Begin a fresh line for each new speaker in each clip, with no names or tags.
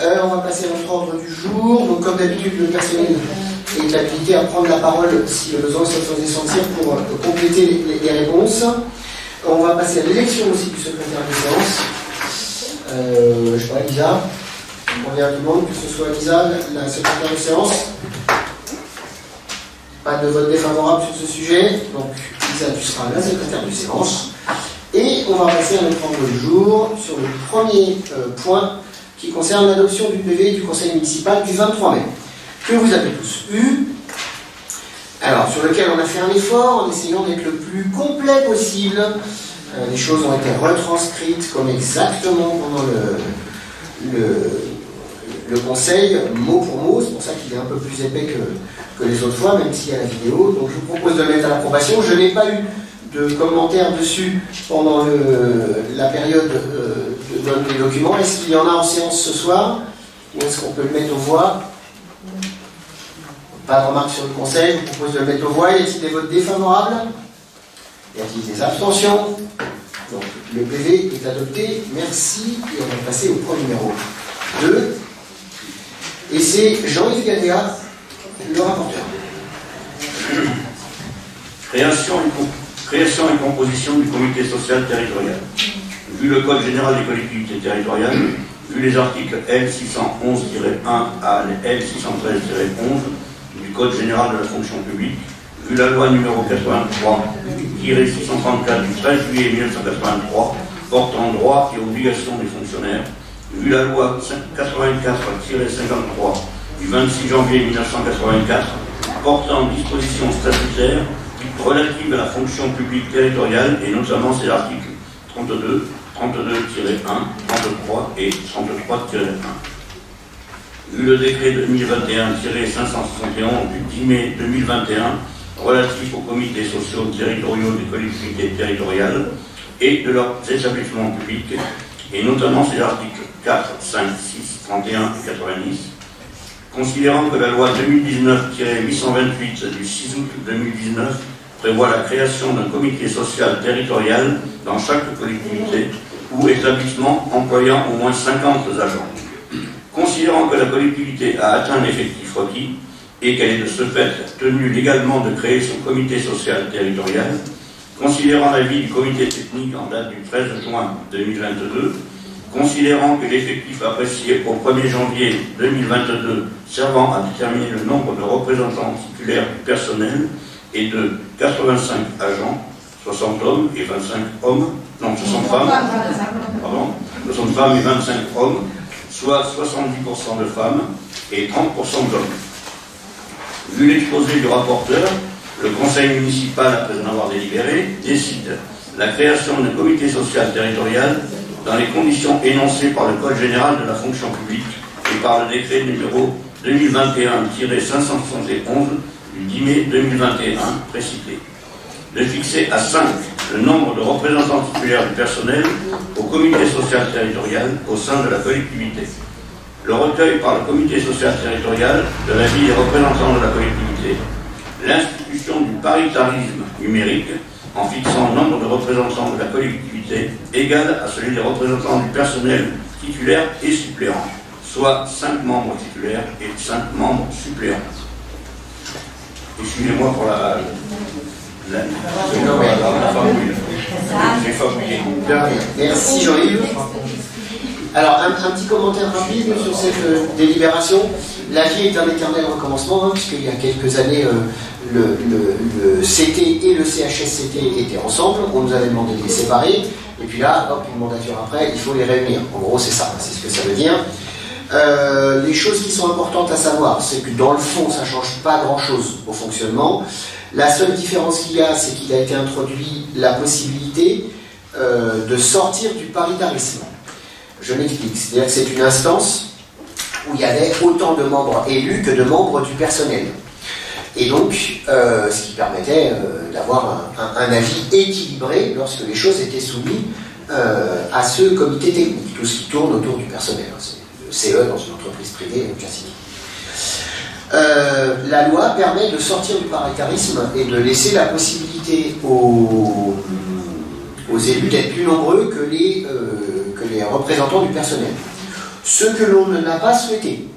On va passer à notre ordre du jour. Donc, comme d'habitude, le personnel est habilité à prendre la parole si le besoin se faisait sentir pour compléter les réponses. On va passer à l'élection aussi du secrétaire de séance. Je sais pas, Lisa. On vient tout le monde, que ce soit Lisa, la secrétaire de séance. Pas de vote défavorable sur ce sujet. Donc, Lisa, tu seras la secrétaire de séance. Et on va passer à notre ordre du jour sur le premier point qui concerne l'adoption du PV du conseil municipal du 23 mai, que vous avez tous eu. Alors, sur lequel on a fait un effort en essayant d'être le plus complet possible. Les choses ont été retranscrites comme exactement pendant le conseil, mot pour mot. C'est pour ça qu'il est un peu plus épais que les autres fois, même s'il y a la vidéo. Donc je vous propose de le mettre à l'approbation. Je n'ai pas eu de commentaires dessus pendant la période des documents. Est-ce qu'il y en a en séance ce soir? Ou est-ce qu'on peut le mettre aux voix? Pas de remarques sur le conseil. Je vous propose de le mettre aux voix. Y a-t-il des votes défavorables? Y a-t-il des abstentions? Donc le PV est adopté. Merci. Et on va passer au point numéro 2. Et c'est Jean-Yves Gadea, le rapporteur.
Création et composition du comité social territorial. Vu le Code général des collectivités territoriales, vu les articles L611-1 à L613-11 du Code général de la fonction publique, vu la loi numéro 83-634 du 13 juillet 1983 portant droits et obligations des fonctionnaires, vu la loi 84-53 du 26 janvier 1984 portant dispositions statutaires relatives à la fonction publique territoriale et notamment ses articles 32, 32-1, 33 et 33-1. Vu le décret 2021-571 du 10 mai 2021 relatif aux comités sociaux territoriaux des collectivités territoriales et de leurs établissements publics, et notamment ses articles 4, 5, 6, 31 et 90, considérant que la loi 2019-828 du 6 août 2019 prévoit la création d'un comité social territorial dans chaque collectivité ou établissement employant au moins 50 agents. Considérant que la collectivité a atteint l'effectif requis et qu'elle est de ce fait tenue légalement de créer son comité social territorial, considérant l'avis du comité technique en date du 13 juin 2022, considérant que l'effectif apprécié au 1er janvier 2022 servant à déterminer le nombre de représentants titulaires du personnel est de 85 agents, 60 hommes et 25 hommes, non, 60 femmes, pardon, 60 femmes et 25 hommes, soit 70% de femmes et 30% d'hommes. Vu l'exposé du rapporteur, le conseil municipal, après en avoir délibéré, décide la création d'un comité social territorial dans les conditions énoncées par le Code général de la fonction publique et par le décret numéro 2021-571 du 10 mai 2021 précité. De fixer à 5 le nombre de représentants titulaires du personnel au comité social territorial au sein de la collectivité. Le recueil par le comité social territorial de l'avis des représentants de la collectivité. L'institution du paritarisme numérique en fixant le nombre de représentants de la collectivité égal à celui des représentants du personnel titulaire et suppléant, soit 5 membres titulaires et 5 membres suppléants. Excusez-moi pour la fabouille. J'ai fabouillé.
Merci Jean-Yves. Alors, un petit commentaire rapide sur cette délibération. L'avis est un éternel recommencement, puisqu'il y a quelques années, le CT et le CHSCT étaient ensemble. On nous avait demandé de les séparer. Et puis là, hop, une mandature après, il faut les réunir. En gros, c'est ça, c'est ce que ça veut dire. Les choses qui sont importantes à savoir, c'est que dans le fond, ça ne change pas grand-chose au fonctionnement. La seule différence qu'il y a, c'est qu'il a été introduit la possibilité de sortir du paritarisme. Je m'explique. C'est-à-dire que c'est une instance où il y avait autant de membres élus que de membres du personnel. Et donc, ce qui permettait d'avoir un avis équilibré lorsque les choses étaient soumises à ce comité technique, tout ce qui tourne autour du personnel. C'est le CE dans une entreprise privée classique. La loi permet de sortir du paritarisme et de laisser la possibilité aux élus d'être plus nombreux que les représentants du personnel. Ce que l'on n'a pas souhaité.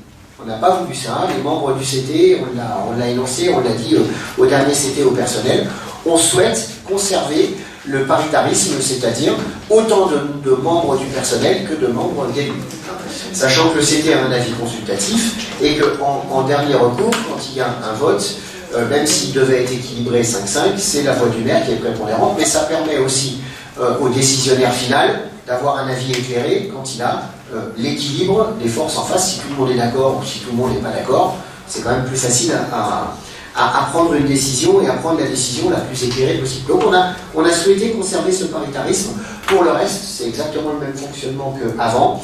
On n'a pas voulu ça. Les membres du CT, on l'a énoncé, on l'a dit au dernier CT au personnel. On souhaite conserver le paritarisme, c'est-à-dire autant de membres du personnel que de membres d'élus. Sachant que le CT a un avis consultatif et qu'en dernier recours, quand il y a un vote, même s'il devait être équilibré 5-5, c'est la voix du maire qui est prépondérante, mais ça permet aussi au décisionnaire final d'avoir un avis éclairé quand il a l'équilibre des forces en face. Si tout le monde est d'accord ou si tout le monde n'est pas d'accord, c'est quand même plus facile à prendre une décision et à prendre la décision la plus éclairée possible. Donc on a souhaité conserver ce paritarisme. Pour le reste, c'est exactement le même fonctionnement qu'avant,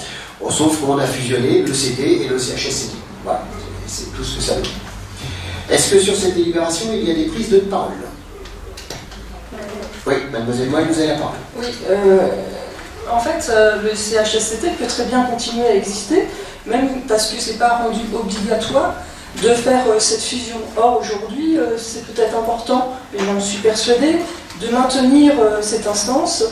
sauf qu'on a fusionné le CT et le CHSCT. Voilà, c'est tout ce que ça veut dire. Est-ce que sur cette délibération, il y a des prises de parole? Oui, mademoiselle Moine, vous avez la parole.
Oui, en fait, le CHSCT peut très bien continuer à exister, même parce que ce n'est pas rendu obligatoire de faire cette fusion. Or, aujourd'hui, c'est peut-être important, et j'en suis persuadée, de maintenir cette instance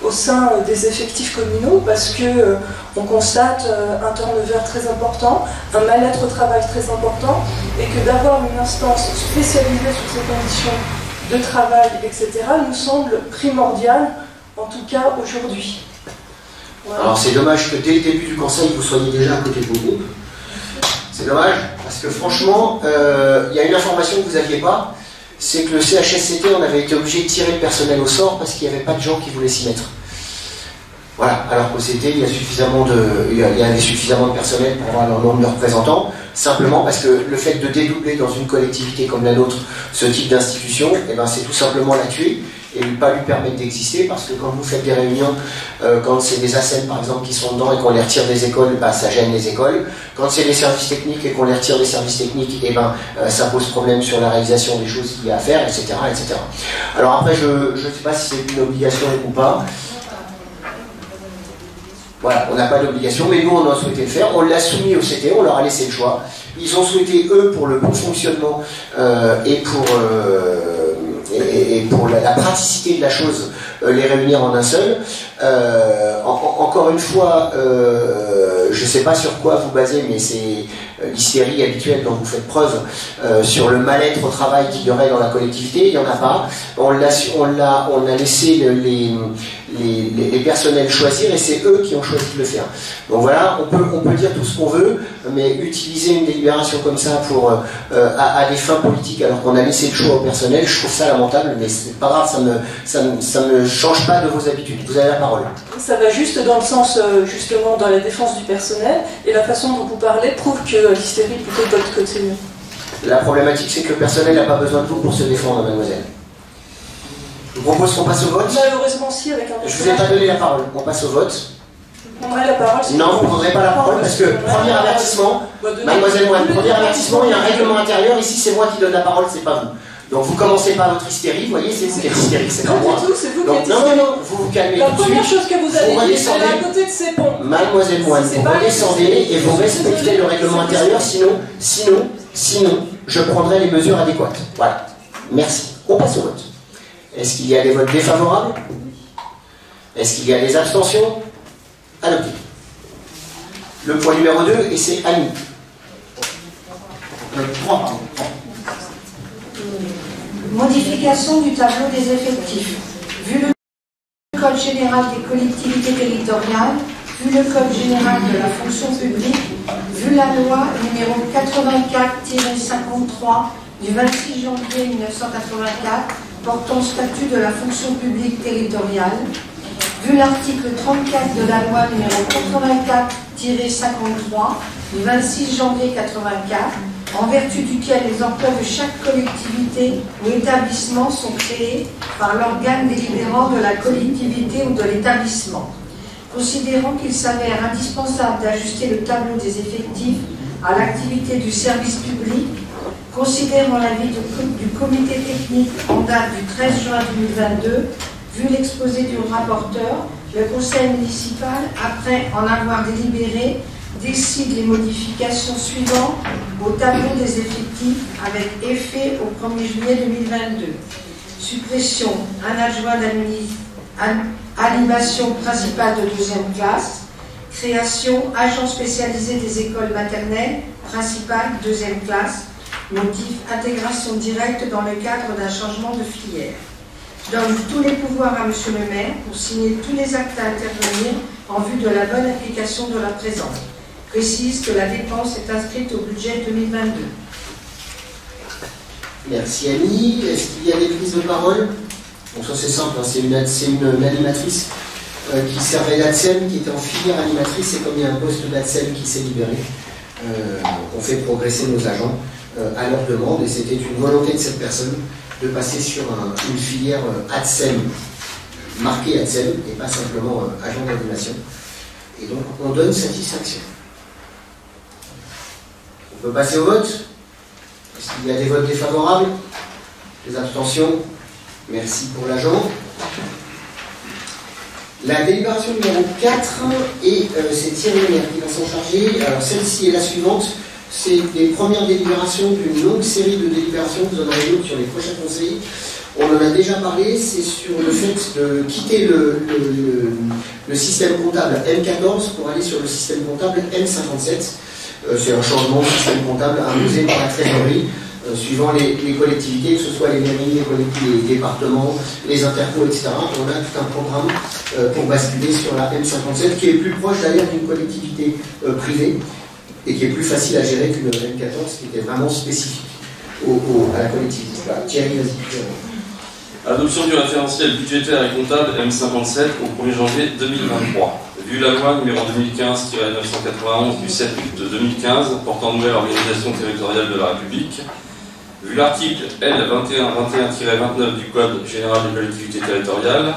au sein des effectifs communaux, parce que on constate un turnover très important, un mal-être au travail très important, et que d'avoir une instance spécialisée sur ces conditions de travail, etc., nous semble primordial, en tout cas aujourd'hui. Voilà.
Alors c'est dommage que dès le début du conseil, vous soyez déjà à côté de vos groupes. C'est dommage, parce que franchement, il y a une information que vous n'aviez pas, c'est que le CHSCT, on avait été obligé de tirer le personnel au sort parce qu'il n'y avait pas de gens qui voulaient s'y mettre. Voilà, alors qu'au CT, il y avait suffisamment de personnel pour avoir leur nombre de représentants, simplement parce que le fait de dédoubler dans une collectivité comme la nôtre ce type d'institution, eh ben, c'est tout simplement la tuer et ne pas lui permettre d'exister, parce que quand vous faites des réunions, quand c'est des ASEM par exemple qui sont dedans et qu'on les retire des écoles, bah, ça gêne les écoles. Quand c'est des services techniques et qu'on les retire des services techniques, eh ben, ça pose problème sur la réalisation des choses qu'il y a à faire, etc. etc. Alors après, je ne sais pas si c'est une obligation ou pas. Voilà, on n'a pas d'obligation, mais nous on a souhaité le faire, on l'a soumis au CT, on leur a laissé le choix. Ils ont souhaité, eux, pour le bon fonctionnement et pour la praticité de la chose, les réunir en un seul. Encore une fois, je ne sais pas sur quoi vous basez, mais c'est l'hystérie habituelle dont vous faites preuve sur le mal-être au travail qu'il y aurait dans la collectivité. Il n'y en a pas. On a laissé les personnels choisir et c'est eux qui ont choisi de le faire. Donc voilà, on peut dire tout ce qu'on veut, mais utiliser une délibération comme ça à des fins politiques alors qu'on a laissé le choix au personnel, je trouve ça lamentable, mais c'est pas grave, ça ne change pas de vos habitudes. Vous avez la parole.
Ça va juste dans le sens, justement, dans la défense du personnel, et la façon dont vous parlez prouve que l'hystérie est plutôt de votre côté.
La problématique, c'est que le personnel n'a pas besoin de vous pour se défendre, mademoiselle. Je vous propose qu'on passe au vote.
Malheureusement, si, avec un...
Je vous ai pas donné la parole. On passe au vote.
Vous prendrez la parole.
Non, vous ne prendrez pas la parole parce que, premier avertissement, mademoiselle Moine, premier avertissement, il y a un règlement intérieur. Ici, c'est moi qui donne la parole, c'est pas vous. Donc vous commencez pas votre hystérie, vous voyez, c'est vous qui êtes hystérique, c'est pas moi. Donc non, vous vous calmez tout de suite.
La première chose que vous avez dit, c'est à côté de ces ponts.
Mademoiselle Moine, vous redescendez et vous respectez le règlement intérieur, sinon, je prendrai les mesures adéquates. Voilà. Merci. On passe au vote. Est-ce qu'il y a des votes défavorables? Est-ce qu'il y a des abstentions? Adopté. Le point numéro 2, et c'est Annie. 3, pardon.
Modification du tableau des effectifs. Vu le Code général des collectivités territoriales, vu le Code général de la fonction publique, vu la loi numéro 84-53 du 26 janvier 1984 portant statut de la fonction publique territoriale, vu l'article 34 de la loi numéro 84-53 du 26 janvier 1984, en vertu duquel les emplois de chaque collectivité ou établissement sont créés par l'organe délibérant de la collectivité ou de l'établissement. Considérant qu'il s'avère indispensable d'ajuster le tableau des effectifs à l'activité du service public, considérant l'avis du comité technique en date du 13 juin 2022, vu l'exposé du rapporteur, le conseil municipal, après en avoir délibéré, décide les modifications suivantes au tableau des effectifs avec effet au 1er juillet 2022. Suppression, un adjoint d'animation principale de 2e classe, Création, agent spécialisé des écoles maternelles, principale, 2e classe. Motif, intégration directe dans le cadre d'un changement de filière. Donne tous les pouvoirs à Monsieur le maire pour signer tous les actes à intervenir en vue de la bonne application de la présente. Précise que la dépense est inscrite au budget 2022.
Merci Annie. Est-ce qu'il y a des prises de parole? Bon, ça c'est simple, hein. C'est une animatrice qui servait d'ADSEM, qui était en filière animatrice, et comme il y a un poste d'ADSEM qui s'est libéré, on fait progresser nos agents à leur demande, et c'était une volonté de cette personne de passer sur une filière ADSEM, marquée ADSEM, et pas simplement agent d'animation. Et donc on donne satisfaction. On peut passer au vote. Est-ce qu'il y a des votes défavorables? Des abstentions? Merci pour l'agent. La délibération numéro 4, et c'est Thierry Lemaire qui va s'en charger. Alors celle-ci est la suivante. C'est les premières délibérations d'une longue série de délibérations. Vous en avez d'autres sur les prochains conseils. On en a déjà parlé. C'est sur le fait de quitter le système comptable M14 pour aller sur le système comptable M57. C'est un changement de système comptable imposé par la trésorerie, suivant les collectivités, que ce soit les mairies, les départements, les intercos, etc. On a tout un programme pour basculer sur la M57, qui est plus proche d'ailleurs d'une collectivité privée, et qui est plus facile à gérer qu'une M14, qui était vraiment spécifique à la collectivité. Voilà. Thierry, vas-y.
Adoption du référentiel budgétaire et comptable M57 au 1er janvier 2023. Vu la loi numéro 2015-991 du 7 août 2015 portant nouvelle organisation territoriale de la République, vu l'article L2121-29 du Code général des collectivités territoriales,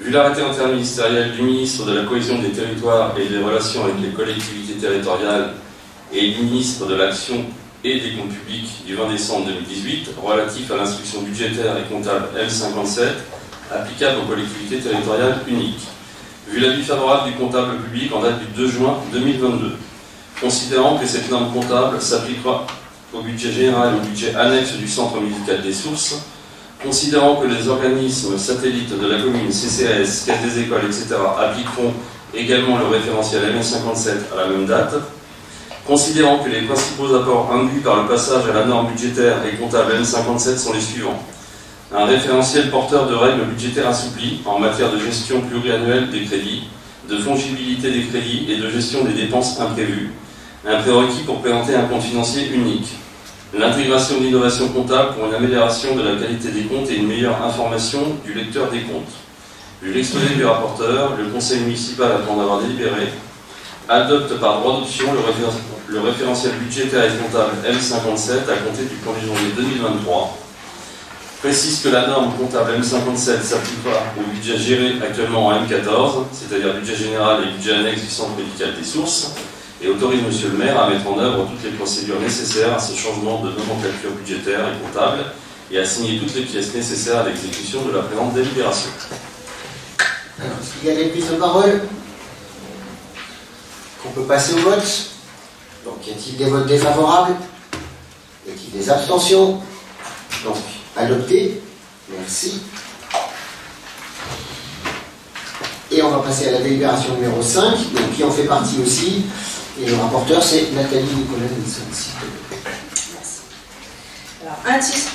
vu l'arrêté interministériel du ministre de la Cohésion des territoires et des relations avec les collectivités territoriales et du ministre de l'Action et des comptes publics du 20 décembre 2018 relatif à l'instruction budgétaire et comptable L57 applicable aux collectivités territoriales uniques. Vu l'avis favorable du comptable public en date du 2 juin 2022, considérant que cette norme comptable s'appliquera au budget général et au budget annexe du centre médical des sources, considérant que les organismes satellites de la commune, CCAS, caisse des écoles, etc., appliqueront également le référentiel M57 à la même date, considérant que les principaux apports induits par le passage à la norme budgétaire et comptable M57 sont les suivants. Un référentiel porteur de règles budgétaires assouplies en matière de gestion pluriannuelle des crédits, de fongibilité des crédits et de gestion des dépenses imprévues. Un prérequis pour présenter un compte financier unique. L'intégration d'innovations comptables pour une amélioration de la qualité des comptes et une meilleure information du lecteur des comptes. Vu l'exposé du rapporteur, le conseil municipal, après en avoir délibéré, adopte par droit d'option le référentiel budgétaire et comptable M57 à compter du 1er janvier 2023. Précise que la norme comptable M57 s'appliquera au budget géré actuellement en M14, c'est-à-dire budget général et budget annexe du centre médical des sources, et autorise Monsieur le maire à mettre en œuvre toutes les procédures nécessaires à ce changement de nomenclature budgétaire et comptable et à signer toutes les pièces nécessaires à l'exécution de la présente délibération.
Alors, est-ce qu'il y a des prises de parole? On peut passer au vote. Donc, y a-t-il des votes défavorables? Y a-t-il des abstentions? Donc, adopté. Merci. Et on va passer à la délibération numéro 5, donc qui en fait partie aussi. Et le rapporteur, c'est Nathalie Nicolas-Nelson.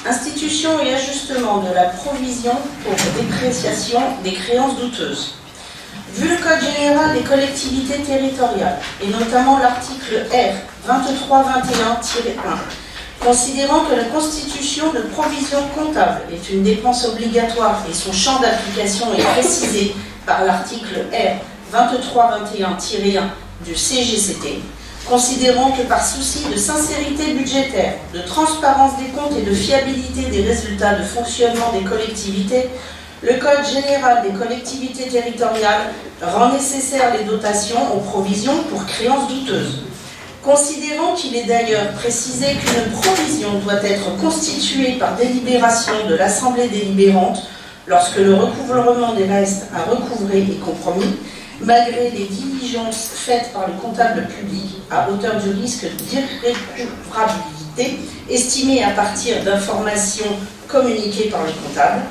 Institution et ajustement de la provision pour dépréciation des créances douteuses. Vu le Code général des collectivités territoriales, et notamment l'article R 2321-1, considérant que la constitution de provision comptable est une dépense obligatoire et son champ d'application est précisé par l'article R 2321-1 du CGCT, considérant que par souci de sincérité budgétaire, de transparence des comptes et de fiabilité des résultats de fonctionnement des collectivités, le Code général des collectivités territoriales rend nécessaire les dotations aux provisions pour créances douteuses. Considérant qu'il est d'ailleurs précisé qu'une provision doit être constituée par délibération de l'Assemblée délibérante lorsque le recouvrement des restes à recouvrer est compromis, malgré les diligences faites par le comptable public à hauteur du risque d'irrécouvrabilité estimé à partir d'informations communiquées par le comptable,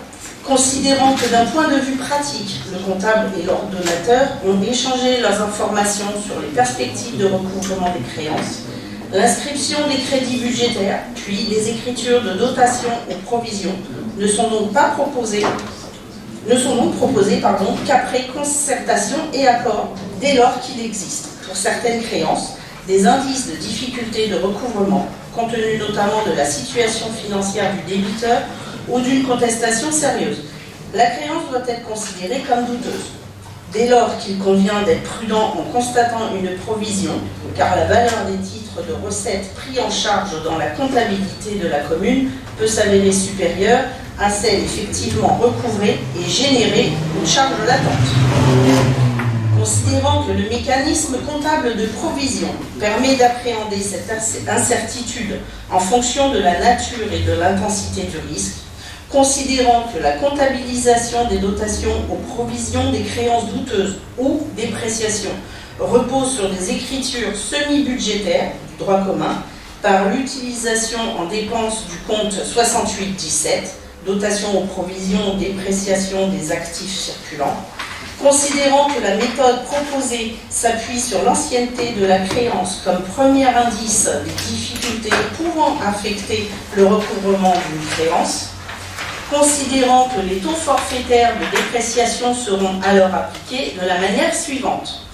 Considérant que d'un point de vue pratique, le comptable et l'ordonnateur ont échangé leurs informations sur les perspectives de recouvrement des créances, l'inscription des crédits budgétaires, puis les écritures de dotation ou provision ne sont donc proposées qu'après concertation et accord, dès lors qu'il existe, pour certaines créances, des indices de difficulté de recouvrement, compte tenu notamment de la situation financière du débiteur ou d'une contestation sérieuse. La créance doit être considérée comme douteuse. Dès lors qu'il convient d'être prudent en constatant une provision, car la valeur des titres de recettes pris en charge dans la comptabilité de la commune peut s'avérer supérieure à celle effectivement recouvrée et générer une charge latente. Considérant que le mécanisme comptable de provision permet d'appréhender cette incertitude en fonction de la nature et de l'intensité du risque, considérant que la comptabilisation des dotations aux provisions des créances douteuses ou dépréciations repose sur des écritures semi-budgétaires du droit commun par l'utilisation en dépenses du compte 6817, dotation aux provisions ou dépréciations des actifs circulants, considérant que la méthode proposée s'appuie sur l'ancienneté de la créance comme premier indice des difficultés pouvant affecter le recouvrement d'une créance, considérant que les taux forfaitaires de dépréciation seront alors appliqués de la manière suivante.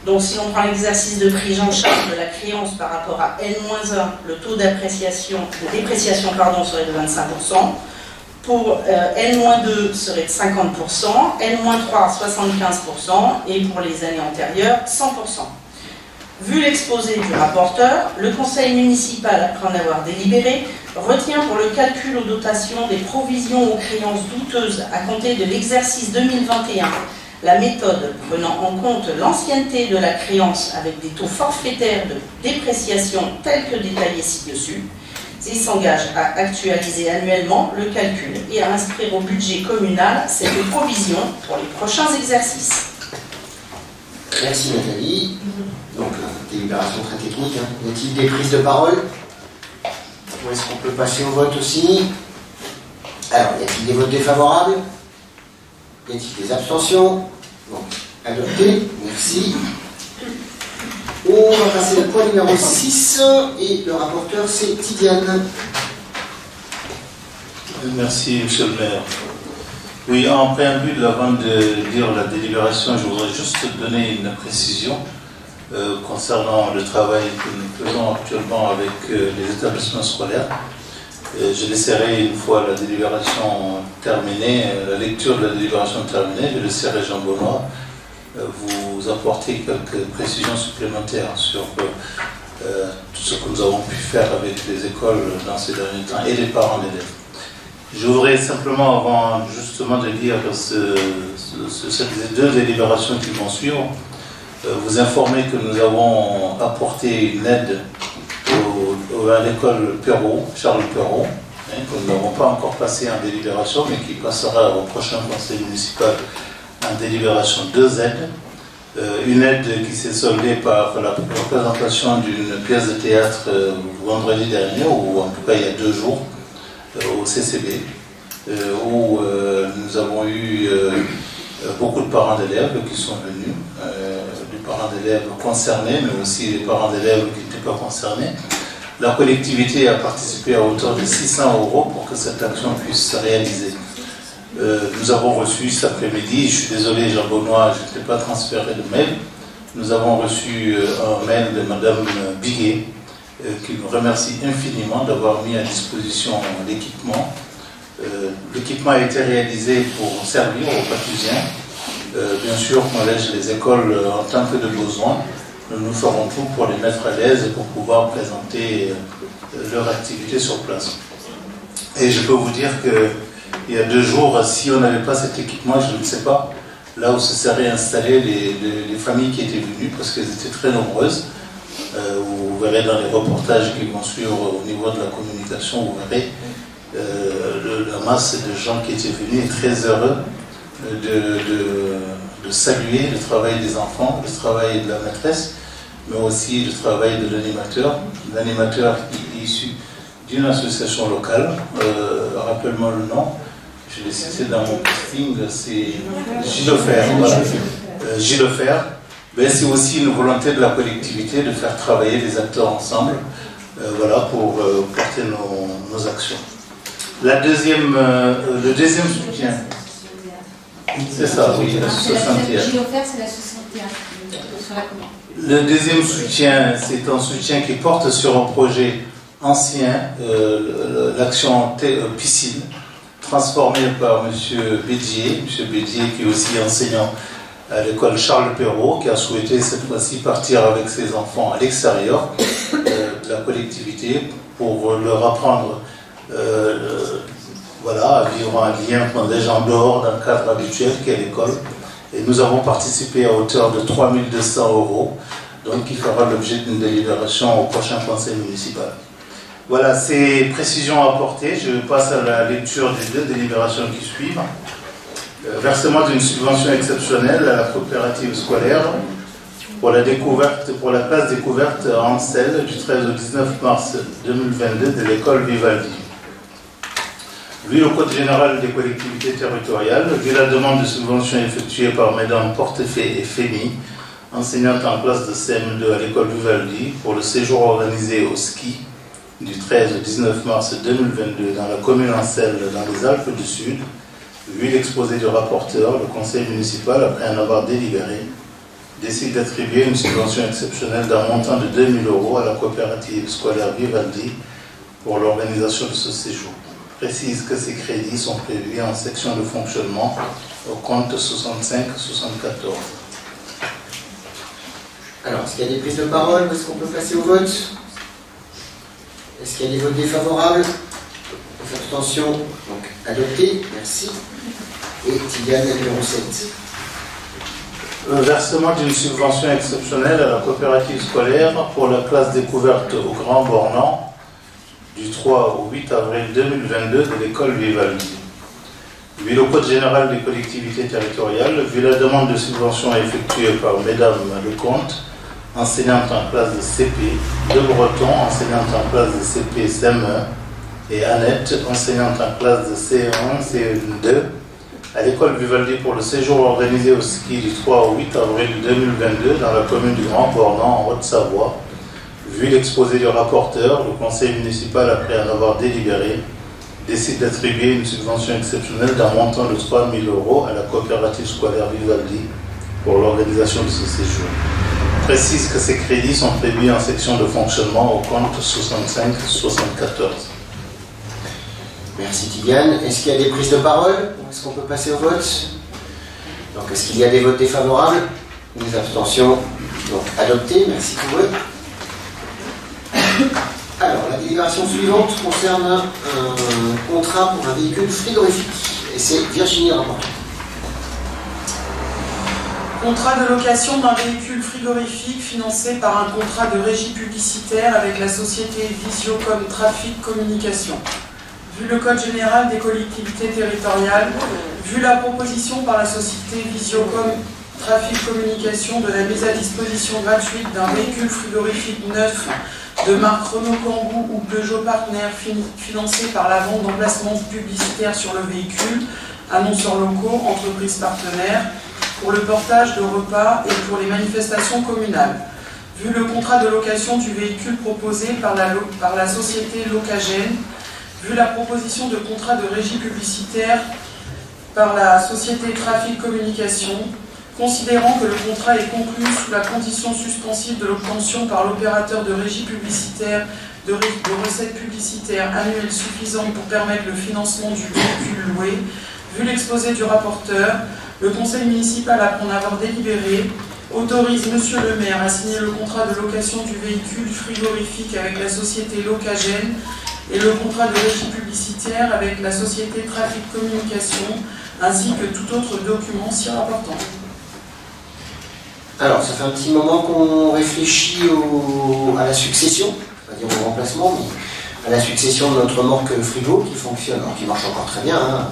Donc si on prend l'exercice de prise en charge de la créance par rapport à N-1, le taux de dépréciation serait de 25%, pour N-2 serait de 50%, N-3 75% et pour les années antérieures 100%. Vu l'exposé du rapporteur, le conseil municipal, après en avoir délibéré, retient pour le calcul aux dotations des provisions aux créances douteuses à compter de l'exercice 2021 la méthode prenant en compte l'ancienneté de la créance avec des taux forfaitaires de dépréciation tels que détaillés ci-dessus. Il s'engage à actualiser annuellement le calcul et à inscrire au budget communal cette provision pour les prochains exercices.
Merci Nathalie. Donc, délibération très technique. Y a-t-il des prises de parole? Ou est-ce qu'on peut passer au vote aussi? Alors, y a-t-il des votes défavorables? Y a-t-il des abstentions? Bon, adopté. Merci. On va passer au point numéro 6 et le rapporteur c'est Tidiane.
Merci Monsieur le maire. Oui, en préambule, avant de dire la délibération, je voudrais juste donner une précision concernant le travail que nous faisons actuellement avec les établissements scolaires. Je laisserai, une fois la délibération terminée, la lecture de la délibération terminée, je laisserai Jean Benoît vous apporter quelques précisions supplémentaires sur tout ce que nous avons pu faire avec les écoles dans ces derniers temps et les parents d'élèves. Je voudrais simplement, avant justement de lire ces deux délibérations qui vont suivre, vous informer que nous avons apporté une aide à l'école Perrault, Charles Perrault, que nous n'avons pas encore passé en délibération, mais qui passera au prochain conseil municipal en délibération, 2 aides. Une aide qui s'est soldée par la représentation d'une pièce de théâtre vendredi dernier, ou en tout cas il y a 2 jours, au CCB, où nous avons eu beaucoup de parents d'élèves qui sont venus, des parents d'élèves concernés, mais aussi des parents d'élèves qui n'étaient pas concernés. La collectivité a participé à hauteur de 600 € pour que cette action puisse se réaliser. Nous avons reçu cet après-midi, je suis désolé Jean Benoît, je n'étais pas transféré de mail, nous avons reçu un mail de Madame Biguet qui nous remercie infiniment d'avoir mis à disposition l'équipement. L'équipement a été réalisé pour servir aux Patousiens. Bien sûr, on lège les écoles en tant que de besoin. Nous ferons tout pour les mettre à l'aise et pour pouvoir présenter leur activité sur place. Et je peux vous dire qu'il y a 2 jours, si on n'avait pas cet équipement, je ne sais pas, là où se seraient installées les familles qui étaient venues, parce qu'elles étaient très nombreuses. Vous verrez dans les reportages qui vont suivre au niveau de la communication, vous verrez la masse de gens qui étaient venus et très heureux de saluer le travail des enfants, le travail de la maîtresse, mais aussi le travail de l'animateur. L'animateur qui est issu d'une association locale, rappelle-moi le nom, je l'ai cité dans mon posting, c'est Gilofer. Voilà. Gilofer, ben, c'est aussi une volonté de la collectivité de faire travailler les acteurs ensemble, voilà, pour porter nos actions. Le deuxième soutien, c'est ça, oui, la 61.
Gilofer, c'est la 61 sur la commande.
Le deuxième soutien, c'est un soutien qui porte sur un projet ancien, l'action piscine, transformé par M. Bédier qui est aussi enseignant à l'école Charles Perrault, qui a souhaité cette fois-ci partir avec ses enfants à l'extérieur de la collectivité pour leur apprendre voilà, à vivre en lien déjà en dehors d'un cadre habituel qui est l'école. Et nous avons participé à hauteur de 3 200 €, donc qui fera l'objet d'une délibération au prochain conseil municipal. Voilà, ces précisions apportées. Je passe à la lecture des 2 délibérations qui suivent. Versement d'une subvention exceptionnelle à la coopérative scolaire pour la classe découverte à Ansel du 13 au 19 mars 2022 de l'école Vivaldi. Vu le Code général des collectivités territoriales, vu la demande de subvention effectuée par Mesdames Portefeuille et Fémy, enseignantes en classe de CM2 à l'école Vivaldi, pour le séjour organisé au ski du 13 au 19 mars 2022 dans la commune Ansel, dans les Alpes du Sud, vu l'exposé du rapporteur, le conseil municipal, après en avoir délibéré, décide d'attribuer une subvention exceptionnelle d'un montant de 2 000 € à la coopérative scolaire Vivaldi pour l'organisation de ce séjour. Précise que ces crédits sont prévus en section de fonctionnement au compte 65-74.
Alors, est-ce qu'il y a des prises de parole ou est-ce qu'on peut passer au vote? Est-ce qu'il y a des votes défavorables? Faites attention. Donc, adopté. Merci. Et Tigane, numéro 7.
Versement d'une subvention exceptionnelle à la coopérative scolaire pour la classe découverte au Grand Bornand du 3 au 8 avril 2022 de l'école Vivaldi. Vu le Code général des collectivités territoriales, vu la demande de subvention effectuée par Mesdames Lecomte, enseignante en classe de CP, De Breton, enseignante en classe de CP CM1, et Annette, enseignante en classe de CE1, CE2, à l'école Vivaldi pour le séjour organisé au ski du 3 au 8 avril 2022 dans la commune du Grand Bornand en Haute-Savoie. Vu l'exposé du rapporteur, le conseil municipal, après en avoir délibéré, décide d'attribuer une subvention exceptionnelle d'un montant de 3 000 € à la coopérative scolaire Vivaldi pour l'organisation de ce séjour. Précise que ces crédits sont prévus en section de fonctionnement au compte 65-74.
Merci Tigane. Est-ce qu'il y a des prises de parole ou est-ce qu'on peut passer au vote? Donc, est-ce qu'il y a des votes défavorables? Des abstentions? Donc, adopté. Merci pour eux. Alors, la délibération suivante concerne un contrat pour un véhicule frigorifique. Et c'est Virginie rapporteur.
Contrat de location d'un véhicule frigorifique financé par un contrat de régie publicitaire avec la société Visiocom Trafic Communication. Vu le Code général des collectivités territoriales, vu la proposition par la société Visiocom Trafic Communication de la mise à disposition gratuite d'un véhicule frigorifique neuf de marque Renault Kangoo ou Peugeot Partner financé par la vente d'emplacements publicitaires sur le véhicule, annonceurs locaux, entreprises partenaires, pour le portage de repas et pour les manifestations communales. Vu le contrat de location du véhicule proposé par la société Locagène, vu la proposition de contrat de régie publicitaire par la société Trafic Communication, considérant que le contrat est conclu sous la condition suspensive de l'obtention par l'opérateur de régie publicitaire de recettes publicitaires annuelles suffisantes pour permettre le financement du véhicule loué, vu l'exposé du rapporteur, le conseil municipal, après en avoir délibéré, autorise Monsieur le maire à signer le contrat de location du véhicule frigorifique avec la société Locagène et le contrat de régie publicitaire avec la société Trafic Communication, ainsi que tout autre document s'y rapportant.
Alors, ça fait un petit moment qu'on réfléchit à la succession, pas dire au remplacement, mais à la succession de notre remorque frigo qui fonctionne, alors qui marche encore très bien, hein,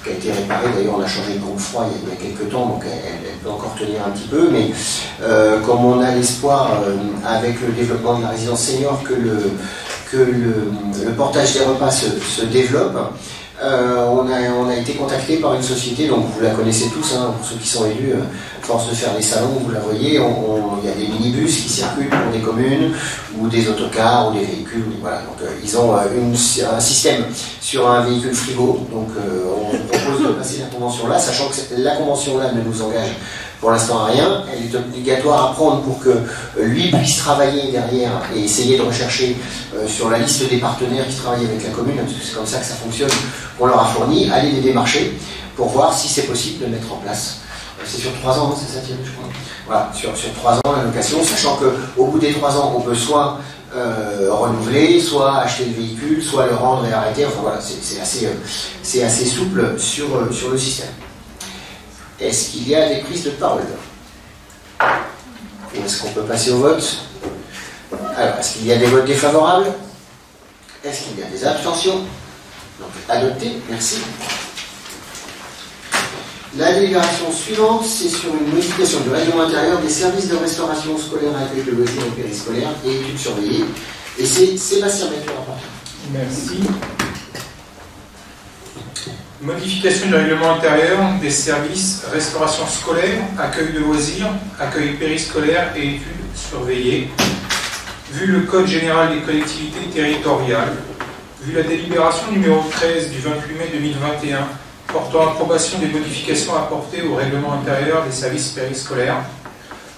qui a été réparée. D'ailleurs, on a changé de groupe froid il y a quelques temps, donc elle peut encore tenir un petit peu, mais comme on a l'espoir, avec le développement de la résidence senior, que le portage des repas se développe, on a été contacté par une société, donc vous la connaissez tous, hein, pour ceux qui sont élus, force de faire des salons, vous la voyez, il y a des minibus qui circulent pour des communes, ou des autocars, ou des véhicules, voilà. Donc ils ont un système sur un véhicule frigo, donc on propose de passer la convention là, sachant que la convention là ne nous engage pour l'instant à rien, elle est obligatoire à prendre pour que lui puisse travailler derrière et essayer de rechercher sur la liste des partenaires qui travaillent avec la commune, parce que c'est comme ça que ça fonctionne, on leur a fourni, aller les démarcher pour voir si c'est possible de mettre en place. C'est sur 3 ans, hein, c'est ça Thierry, je crois. Voilà, sur 3 ans la location, sachant qu'au bout des 3 ans, on peut soit renouveler, soit acheter le véhicule, soit le rendre et arrêter, enfin voilà, c'est assez souple sur le système. Est-ce qu'il y a des prises de parole? Ou est-ce qu'on peut passer au vote? Alors, est-ce qu'il y a des votes défavorables? Est-ce qu'il y a des abstentions? Donc, adopté, merci. La délibération suivante, c'est sur une modification du règlement intérieur des services de restauration scolaire avec le loisir et périscolaire et études surveillées. Et c'est Sébastien Bête, le rapporteur.
Merci. Modification du règlement intérieur des services restauration scolaire, accueil de loisirs, accueil périscolaire et études surveillées. Vu le Code général des collectivités territoriales, vu la délibération numéro 13 du 28 mai 2021 portant approbation des modifications apportées au règlement intérieur des services périscolaires,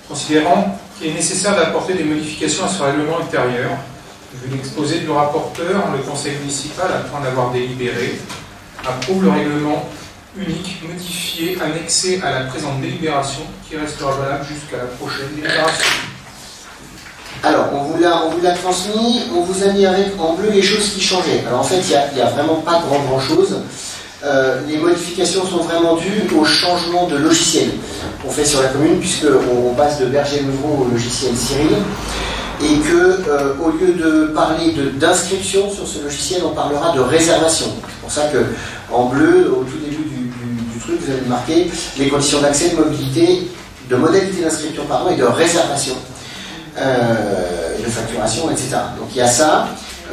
considérant qu'il est nécessaire d'apporter des modifications à ce règlement intérieur, vu l'exposé du rapporteur, le conseil municipal, après en avoir délibéré, approuve le règlement unique modifié annexé à la présente délibération qui restera valable jusqu'à la prochaine délibération.
Alors, on vous l'a transmis, on vous a mis avec en bleu les choses qui changeaient. Alors en fait, il n'y a vraiment pas grand chose. Les modifications sont vraiment dues au changement de logiciel qu'on fait sur la commune, puisqu'on passe de Berger Nouveau au logiciel Cyril, et que au lieu de parler d'inscription sur ce logiciel, on parlera de réservation. C'est pour ça que en bleu, au tout début du truc, vous avez marqué les conditions d'accès, de mobilité, de modalité d'inscription et de réservation, de facturation, etc. Donc il y a ça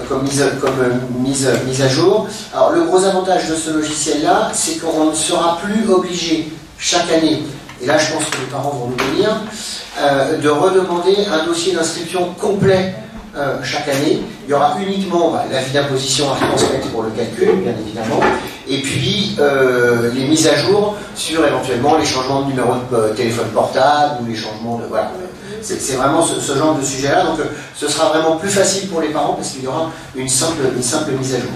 comme mise à jour. Alors le gros avantage de ce logiciel-là, c'est qu'on ne sera plus obligé chaque année, et là je pense que les parents vont nous le dire, de redemander un dossier d'inscription complet chaque année. Il y aura uniquement l'avis d'imposition à transmettre pour le calcul, bien évidemment, et puis les mises à jour sur éventuellement les changements de numéro de téléphone portable ou les changements de... Voilà. C'est vraiment ce genre de sujet-là, donc ce sera vraiment plus facile pour les parents parce qu'il y aura une simple mise à jour.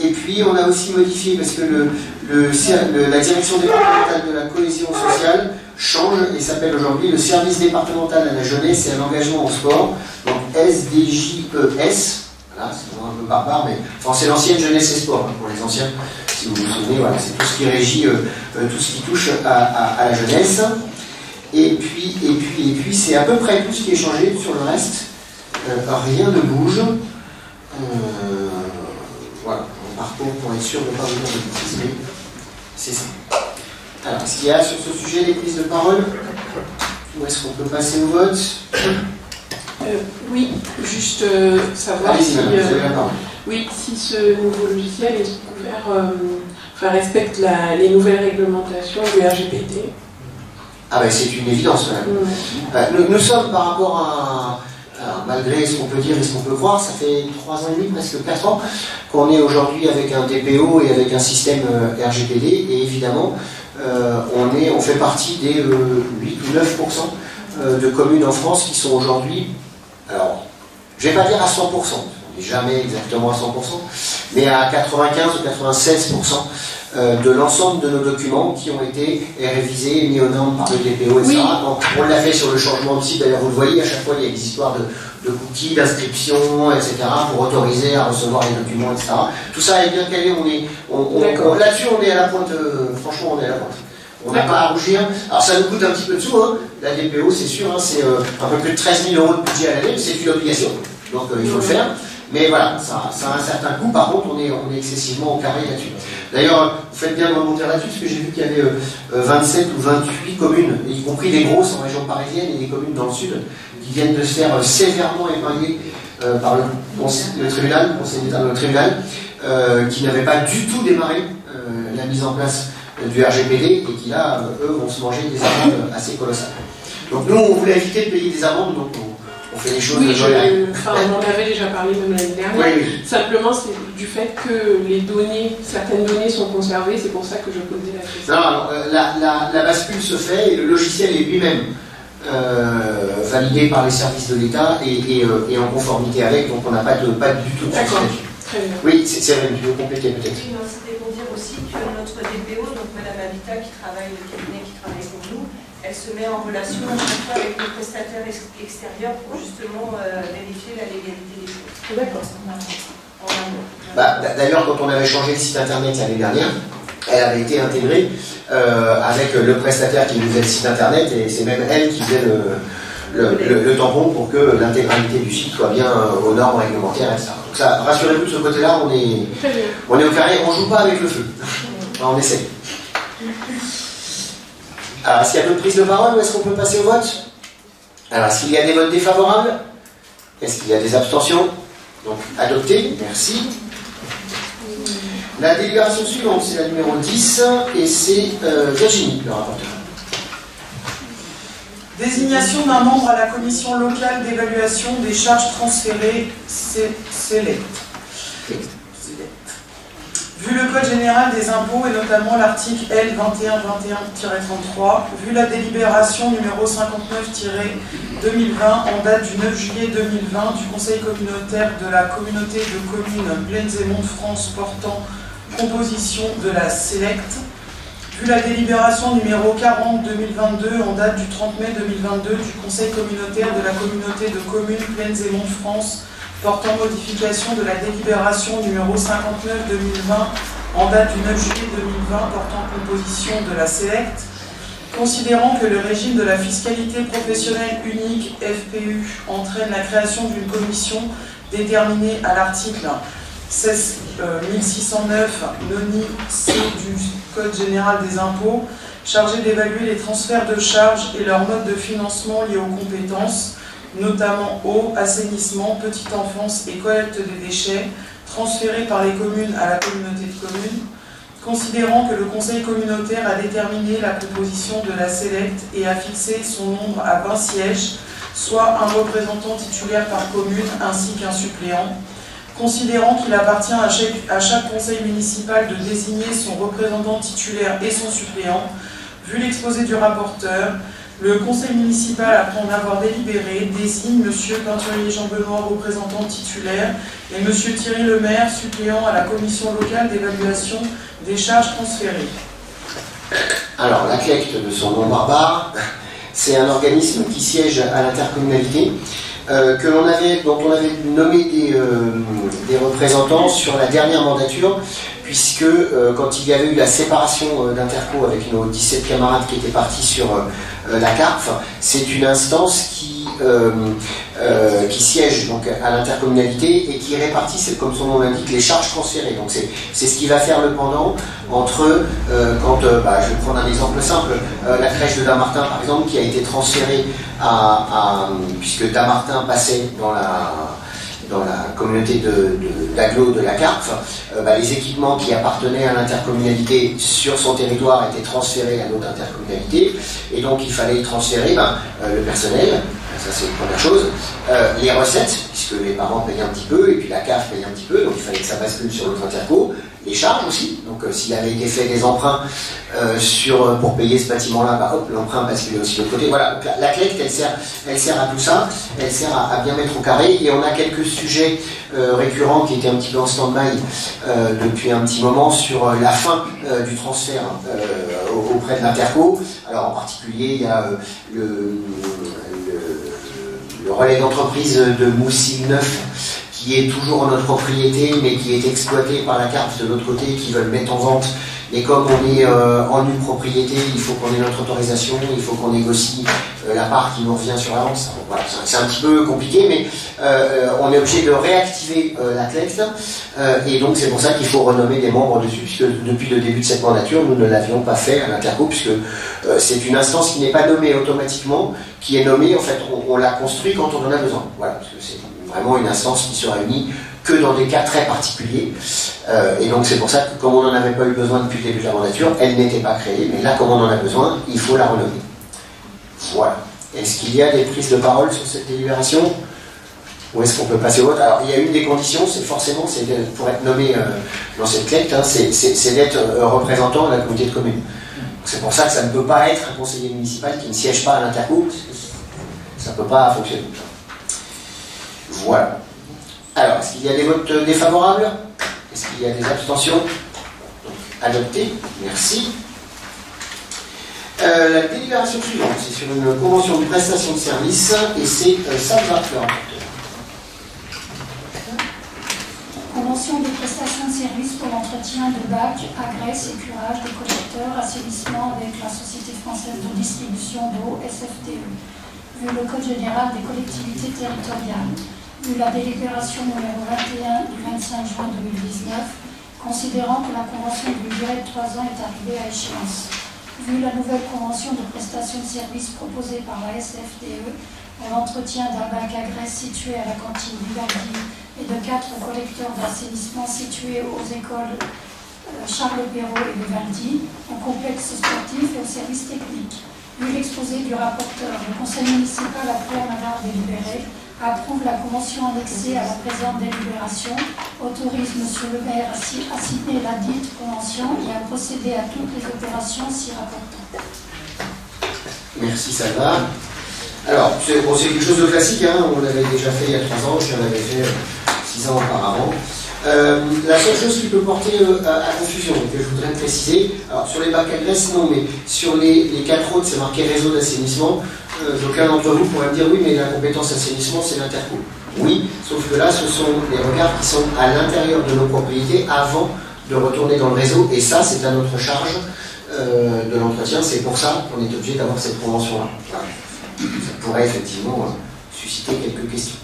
Et puis on a aussi modifié parce que la direction départementale de la cohésion sociale change et s'appelle aujourd'hui le service départemental à la jeunesse et à l'engagement au sport, donc SDJES. Voilà, c'est un peu barbare, mais enfin, c'est l'ancienne jeunesse et sport, hein, pour les anciens, si vous vous souvenez, voilà, c'est tout ce qui régit, tout ce qui touche à la jeunesse. Et puis c'est à peu près tout ce qui est changé sur le reste. Rien ne bouge. Voilà, on parcourt pour être sûr de ne pas vous dire de bêtises, mais c'est ça. Alors, est-ce qu'il y a sur ce sujet des prises de parole? Ou est-ce qu'on peut passer au vote?
Oui, juste savoir si ce nouveau logiciel est couvert, respecte les nouvelles réglementations du RGPD.
Ah ben c'est une évidence quand même. Nous sommes par rapport à malgré ce qu'on peut dire et ce qu'on peut voir, ça fait 3 ans et demi, presque 4 ans, qu'on est aujourd'hui avec un DPO et avec un système RGPD, et évidemment, on fait partie des 8 ou 9% de communes en France qui sont aujourd'hui, alors, je ne vais pas dire à 100%, on n'est jamais exactement à 100%, mais à 95 ou 96% de l'ensemble de nos documents qui ont été révisés, mis aux normes par le DPO, etc. Oui. Donc, on l'a fait sur le changement de site, d'ailleurs vous le voyez, à chaque fois il y a des histoires de cookies, d'inscription, etc. pour autoriser à recevoir les documents, etc. Tout ça est bien calé, là-dessus on est à la pointe, franchement on est à la pointe. On n'a pas à rougir. Alors ça nous coûte un petit peu de sous, hein. La DPO c'est sûr, hein, c'est un peu plus de 13 000 € de budget à l'année, mais c'est une obligation, donc il faut le faire. Mais voilà, ça a un certain coût, par contre on est excessivement au carré là-dessus. D'ailleurs, vous faites bien de remonter là-dessus, parce que j'ai vu qu'il y avait 27 ou 28 communes, y compris des grosses en région parisienne et des communes dans le sud, qui viennent de se faire sévèrement épingler par le tribunal, le conseil d'État dans le tribunal, qui n'avaient pas du tout démarré la mise en place du RGPD et qui là, eux, vont se manger des amendes assez colossales. Donc nous, on voulait éviter de payer des amendes, donc on fait les choses
oui,
de jolie.
on en avait déjà parlé même l'année dernière.
Oui, oui.
Simplement, c'est du fait que les données, certaines données sont conservées, c'est pour ça que je posais la question.
Non, alors, la bascule se fait et le logiciel est lui-même validé par les services de l'État et en conformité avec, donc on n'a pas du tout de
D'accord.
souci.
Très bien.
Oui, c'est vrai, tu veux compléter peut-être.
Oui, non, c'était pour dire aussi que notre DPO, donc Madame Habitat, le cabinet qui travaille pour nous, elle se met en relation à chaque fois avec nos prestataires extérieurs pour justement vérifier la légalité des choses.
D'accord.
D'ailleurs, quand on avait changé le site internet l'année dernière, elle avait été intégrée avec le prestataire qui nous faisait le site internet et c'est même elle qui faisait le tampon pour que l'intégralité du site soit bien aux normes réglementaires, etc. Donc ça, rassurez-vous, de ce côté-là, on est au carré, on ne joue pas avec le feu. Enfin, on essaie. Alors, est-ce qu'il y a d'autres prises de parole ou est-ce qu'on peut passer au vote? Alors, est-ce qu'il y a des votes défavorables? Est-ce qu'il y a des abstentions? Donc, adopté, merci. La délibération suivante, c'est la numéro 10, et c'est Virginie, le rapporteur.
Désignation d'un membre à la commission locale d'évaluation des charges transférées, SELECT. Vu le Code général des impôts et notamment l'article L 2121-33, vu la délibération numéro 59-2020 en date du 9 juillet 2020 du Conseil communautaire de la communauté de communes Plaines et Monts de France portant composition de la SELECT, vu la délibération numéro 40-2022 en date du 30 mai 2022 du Conseil communautaire de la communauté de communes Plaines et Monts de France portant modification de la délibération numéro 59-2020 en date du 9 juillet 2020 portant composition de la SELECT, considérant que le régime de la fiscalité professionnelle unique FPU entraîne la création d'une commission déterminée à l'article 16.609 noni C du Code général des impôts, chargée d'évaluer les transferts de charges et leur mode de financement liés aux compétences, notamment eau, assainissement, petite enfance et collecte des déchets, transférés par les communes à la communauté de communes, considérant que le Conseil communautaire a déterminé la composition de la SELECT et a fixé son nombre à 20 sièges, soit un représentant titulaire par commune ainsi qu'un suppléant, considérant qu'il appartient à chaque conseil municipal de désigner son représentant titulaire et son suppléant, vu l'exposé du rapporteur, le conseil municipal, après en avoir délibéré, désigne M. Peinturier Jean Benoît, représentant titulaire, et M. Thierry Lemaire, suppléant à la commission locale d'évaluation des charges transférées.
Alors, la CLECT, de son nom barbare, c'est un organisme qui siège à l'intercommunalité, dont on avait nommé des représentants sur la dernière mandature, puisque quand il y avait eu la séparation d'Interco avec nos 17 camarades qui étaient partis sur la CARF, c'est une instance qui siège donc à l'intercommunalité et qui répartit, comme son nom l'indique, les charges transférées. Donc c'est ce qui va faire le pendant entre, je vais prendre un exemple simple, la crèche de Damartin par exemple, qui a été transférée puisque Damartin passait dans la communauté d'agglo de la CARF, les équipements qui appartenaient à l'intercommunalité sur son territoire étaient transférés à notre intercommunalité, et donc il fallait transférer le personnel, ça c'est une première chose, les recettes, puisque les parents payent un petit peu, et puis la CAF paye un petit peu, donc il fallait que ça bascule sur l'autre interco, les charges aussi, donc s'il avait été fait des emprunts pour payer ce bâtiment-là, l'emprunt bascule aussi de l'autre côté. Voilà, donc la CLECT, elle sert à tout ça, elle sert à bien mettre au carré, et on a quelques sujets récurrents qui étaient un petit peu en stand-by depuis un petit moment sur la fin du transfert auprès de l'Interco. Alors en particulier, il y a le relais d'entreprise de Moussy-Neuf, qui est toujours en notre propriété, mais qui est exploité par la CARF de l'autre côté, qui veulent mettre en vente. Et comme on est en nue propriété, il faut qu'on ait notre autorisation, il faut qu'on négocie la part qui nous revient sur l'avance. Voilà, c'est un petit peu compliqué, mais on est obligé de réactiver la CLECT, et donc c'est pour ça qu'il faut renommer des membres dessus, puisque depuis le début de cette mandature, nous ne l'avions pas fait à l'Interco, puisque c'est une instance qui n'est pas nommée automatiquement, qui est nommée, en fait, on la construit quand on en a besoin. Voilà, parce que c'est vraiment une instance qui se réunit que dans des cas très particuliers. Et donc c'est pour ça que comme on n'en avait pas eu besoin depuis le début de la mandature, elle n'était pas créée, mais là comme on en a besoin, il faut la renommer. Voilà. Est-ce qu'il y a des prises de parole sur cette délibération? Ou est-ce qu'on peut passer au vote? Alors il y a une des conditions, c'est forcément, pour être nommé dans cette clé, hein, c'est d'être représentant de la communauté de communes. C'est pour ça que ça ne peut pas être un conseiller municipal qui ne siège pas à l'interco, ça ne peut pas fonctionner. Voilà. Alors, est-ce qu'il y a des votes défavorables? Est-ce qu'il y a des abstentions? Adopté, merci. La délibération suivante, c'est sur une convention de prestation de services, et c'est Salva, le rapporteur.
Convention de prestation de services pour l'entretien de bacs, agrès, curage des collecteurs, assainissement avec la Société française de distribution d'eau, SFTE. Vu le Code général des collectivités territoriales, vu la délibération numéro 21 du 25 juin 2019, considérant que la convention d'une durée de 3 ans est arrivée à échéance. Vu la nouvelle convention de prestation de services proposée par la SFTE pour l'entretien d'un bac à graisse situé à la cantine du Verdi et de 4 collecteurs d'assainissement situés aux écoles Charles Perrault et de Valdy, au complexe sportif et au service technique. Vu l'exposé du rapporteur, le conseil municipal, après en avoir délibéré, approuve la convention annexée à la présente délibération, autorise M. le maire à signer la dite convention et à procéder à toutes les opérations s'y rapportant.
Merci Salva. Alors, c'est quelque chose de classique, hein, on l'avait déjà fait il y a 3 ans, j'en avais fait 6 ans auparavant. La seule chose qui peut porter à confusion, et que je voudrais préciser, alors sur les bacs à graisse, non, mais sur les 4 autres, c'est marqué réseau d'assainissement. D'aucuns d'entre vous pourraient me dire oui, mais la compétence assainissement, c'est l'interco. Oui, sauf que là, ce sont les regards qui sont à l'intérieur de nos propriétés avant de retourner dans le réseau, et ça, c'est à notre charge de l'entretien. C'est pour ça qu'on est obligé d'avoir cette convention-là. Ça pourrait effectivement susciter quelques questions.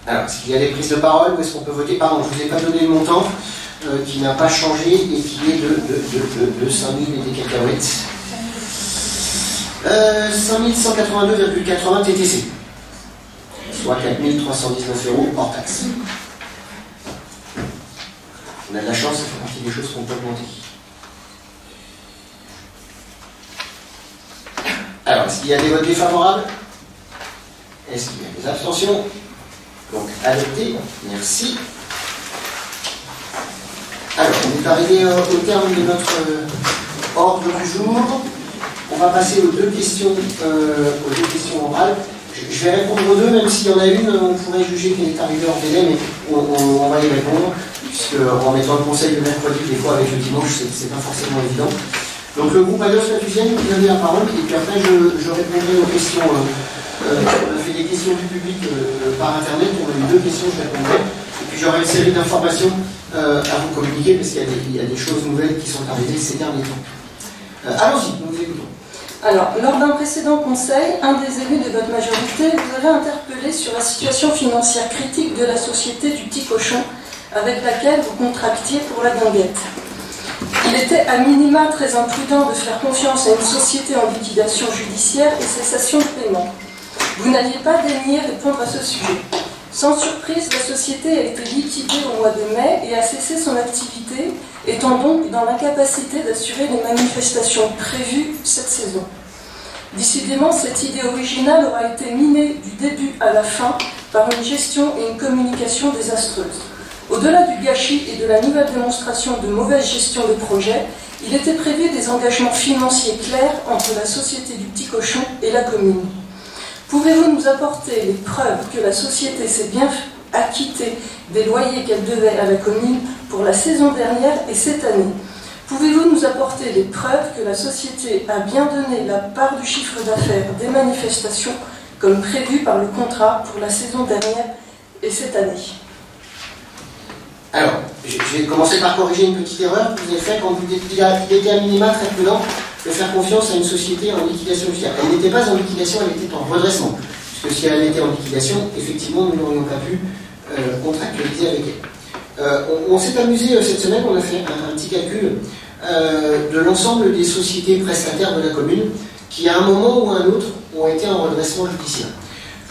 Alors, est-ce qu'il y a des prises de parole ou est-ce qu'on peut voter? Pardon, je ne vous ai pas donné le montant qui n'a pas changé et qui est de 5 000 et des cacahuètes. 5 182,80 TTC, soit 4 319 € hors taxe. On a de la chance, ça fait partie des choses qu'on peut augmenter. Alors, est-ce qu'il y a des votes défavorables? Est-ce qu'il y a des abstentions? Donc, adopté, merci. Alors, on est arrivé au terme de notre ordre du jour. On va passer aux deux questions orales. Je vais répondre aux deux, même s'il y en a une, on pourrait juger qu'elle est arrivée hors délai, mais on va y répondre, puisque en mettant le conseil le mercredi, des fois avec le dimanche, c'est pas forcément évident. Donc le groupe Alliance Malthusienne, vous avez la parole, et puis après je répondrai aux questions. On a fait des questions du public par internet, on a eu 2 questions, je répondrai. Et puis j'aurai une série d'informations à vous communiquer, parce qu'il y a des choses nouvelles qui sont arrivées ces derniers temps. Allons-y, nous vous écoutons.
Alors, lors d'un précédent conseil, un des élus de votre majorité vous avait interpellé sur la situation financière critique de la société du Petit Cochon, avec laquelle vous contractiez pour la guinguette. Il était à minima très imprudent de faire confiance à une société en liquidation judiciaire et cessation de paiement. Vous n'aviez pas daigné répondre à ce sujet. Sans surprise, la société a été liquidée au mois de mai et a cessé son activité, étant donc dans l'incapacité d'assurer les manifestations prévues cette saison. Décidément, cette idée originale aura été minée du début à la fin par une gestion et une communication désastreuses. Au-delà du gâchis et de la nouvelle démonstration de mauvaise gestion des projets, il était prévu des engagements financiers clairs entre la société du Petit Cochon et la commune. Pouvez-vous nous apporter les preuves que la société s'est bien acquittée des loyers qu'elle devait à la commune pour la saison dernière et cette année? Pouvez-vous nous apporter les preuves que la société a bien donné la part du chiffre d'affaires des manifestations comme prévu par le contrat pour la saison dernière et cette année?
Alors, je vais commencer par corriger une petite erreur que vous avez faite quand vous dites qu'il était à minima très prudent de faire confiance à une société en liquidation judiciaire. Elle n'était pas en liquidation, elle était en redressement. Puisque si elle était en liquidation, effectivement, nous n'aurions pas pu contractualiser avec elle. On s'est amusé cette semaine, on a fait un petit calcul de l'ensemble des sociétés prestataires de la commune qui, à un moment ou à un autre, ont été en redressement judiciaire.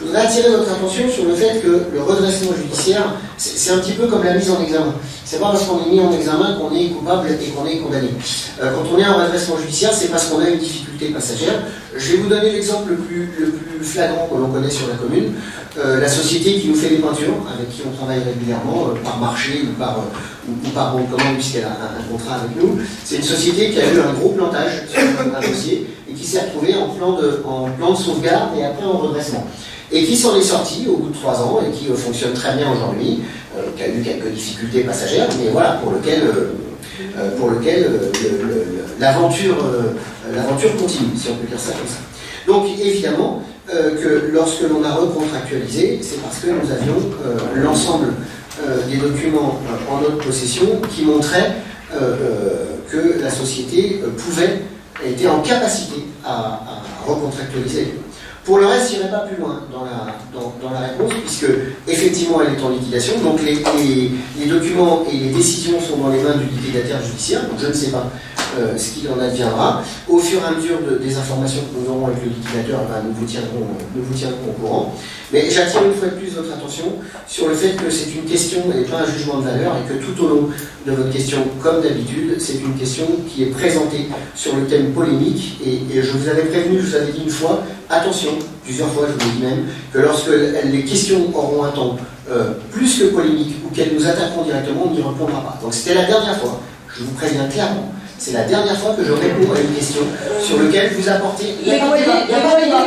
Je voudrais attirer votre attention sur le fait que le redressement judiciaire, c'est un petit peu comme la mise en examen. C'est pas parce qu'on est mis en examen qu'on est coupable et qu'on est condamné. Quand on est en redressement judiciaire, c'est parce qu'on a une difficulté passagère. Je vais vous donner l'exemple le plus flagrant que l'on connaît sur la commune. La société qui nous fait les peintures, avec qui on travaille régulièrement, par marché ou par bon de commande, puisqu'elle a un contrat avec nous, c'est une société qui a eu un gros plantage sur un dossier et qui s'est retrouvée en plan de sauvegarde et après en redressement. Et qui s'en est sorti au bout de 3 ans et qui fonctionne très bien aujourd'hui, qui a eu quelques difficultés passagères, mais voilà, pour lequel l'aventure continue, si on peut dire ça comme ça. Donc évidemment que lorsque l'on a recontractualisé, c'est parce que nous avions l'ensemble des documents en notre possession qui montraient que la société était en capacité à recontractualiser. Pour le reste, je n'irai pas plus loin dans la réponse, puisque effectivement elle est en liquidation, donc les documents et les décisions sont dans les mains du liquidataire judiciaire, donc je ne sais pas ce qu'il en adviendra. Au fur et à mesure des informations que nous aurons avec le liquidateur, nous vous tiendrons au courant. Mais j'attire une fois de plus votre attention sur le fait que c'est une question et pas un jugement de valeur, et que tout au long de votre question, comme d'habitude, c'est une question qui est présentée sur le thème polémique, et je vous avais prévenu, je vous avais dit une fois, attention, plusieurs fois je vous l'ai dit même, que lorsque les questions auront un ton plus que polémique, ou qu'elles nous attaqueront directement, on n'y répondra pas. Donc c'était la dernière fois, je vous préviens clairement, c'est la dernière fois que je réponds à une question sur laquelle vous apportez...
Les loyers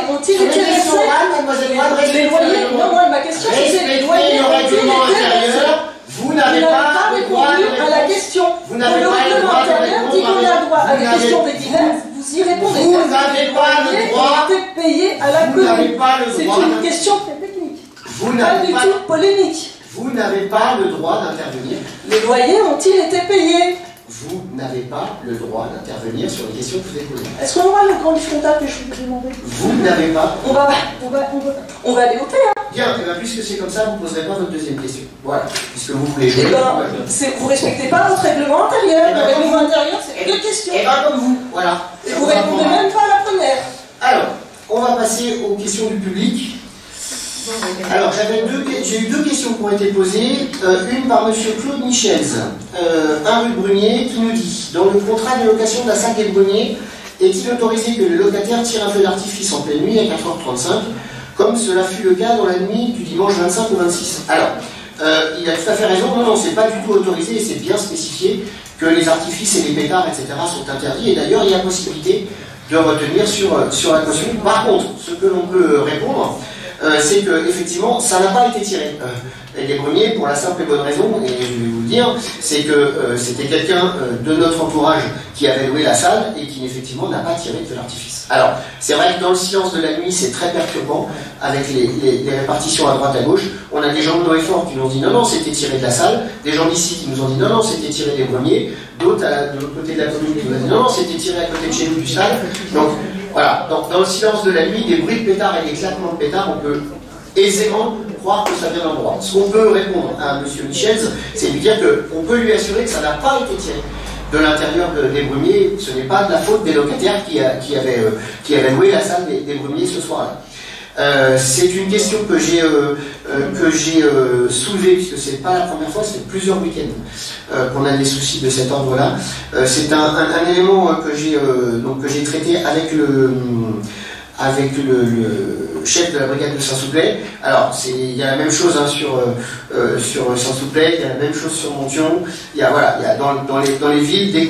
ont-ils été versés? Non, moi, ma question, c'est les loyers ont-ils été versés?
Vous n'avez pas
répondu à la question.
Vous n'avez pas le droit de répondre
dit qu'on a droit à des questions des divers. Vous y répondez.
Vous n'avez pas le droit
de payer à la commune. C'est une question très technique. Pas du tout polémique.
Vous n'avez pas le droit d'intervenir.
Les loyers ont-ils été payés?
Vous n'avez pas le droit d'intervenir sur les questions que vous avez posées.
Est-ce qu'on aura le grand comptable que je vous ai demandé?
Vous n'avez pas.
On va aller au terrain.
Bien, et bien puisque c'est comme ça, vous ne poserez pas votre deuxième question. Voilà, puisque vous voulez jouer.
Vous respectez pas votre règlement intérieur. Le règlement intérieur, c'est 2 questions.
Et bien comme vous, voilà.
Et vous répondez même pas à la première.
Alors, on va passer aux questions du public. Alors, j'ai eu 2 questions qui ont été posées. Une par M. Claude Michels, 1 rue Brunier, qui nous dit: dans le contrat de location de la salle des Bruniers, est-il autorisé que le locataire tire un feu d'artifice en pleine nuit à 4h35, comme cela fut le cas dans la nuit du dimanche 25 au 26? Alors, il a tout à fait raison. Non, c'est pas du tout autorisé, et c'est bien spécifié que les artifices et les pétards, etc. sont interdits. Et d'ailleurs, il y a possibilité de retenir sur la caution. Par contre, ce que l'on peut répondre, c'est que effectivement ça n'a pas été tiré des Bruniers pour la simple et bonne raison, et je vais vous le dire, c'est que c'était quelqu'un de notre entourage qui avait loué la salle et qui effectivement n'a pas tiré de feu d'artifice. Alors c'est vrai que dans le silence de la nuit c'est très perturbant avec les répartitions à droite à gauche. On a des gens de Noël-Fort qui nous ont dit non c'était tiré de la salle, des gens d'ici qui nous ont dit non c'était tiré des Bruniers, d'autres de l'autre côté de la commune qui nous ont dit non c'était tiré à côté de chez nous du stade. Donc voilà, dans le silence de la nuit, des bruits de pétards et des claquements de pétards, on peut aisément croire que ça vient d'un droit. Ce qu'on peut répondre à M. Michels, c'est lui dire qu'on peut lui assurer que ça n'a pas été tiré de l'intérieur des Bruniers. Ce n'est pas de la faute des locataires qui avaient loué la salle des Bruniers ce soir-là. C'est une question que j'ai soulevée, puisque c'est pas la première fois, c'est plusieurs week-ends qu'on a des soucis de cet ordre-là. C'est un élément que j'ai traité avec le chef de la brigade de Saint-Souplet. Alors, il y a la même chose sur Saint-Souplet, il y a la même chose sur Montion. Il y a dans les villes, dès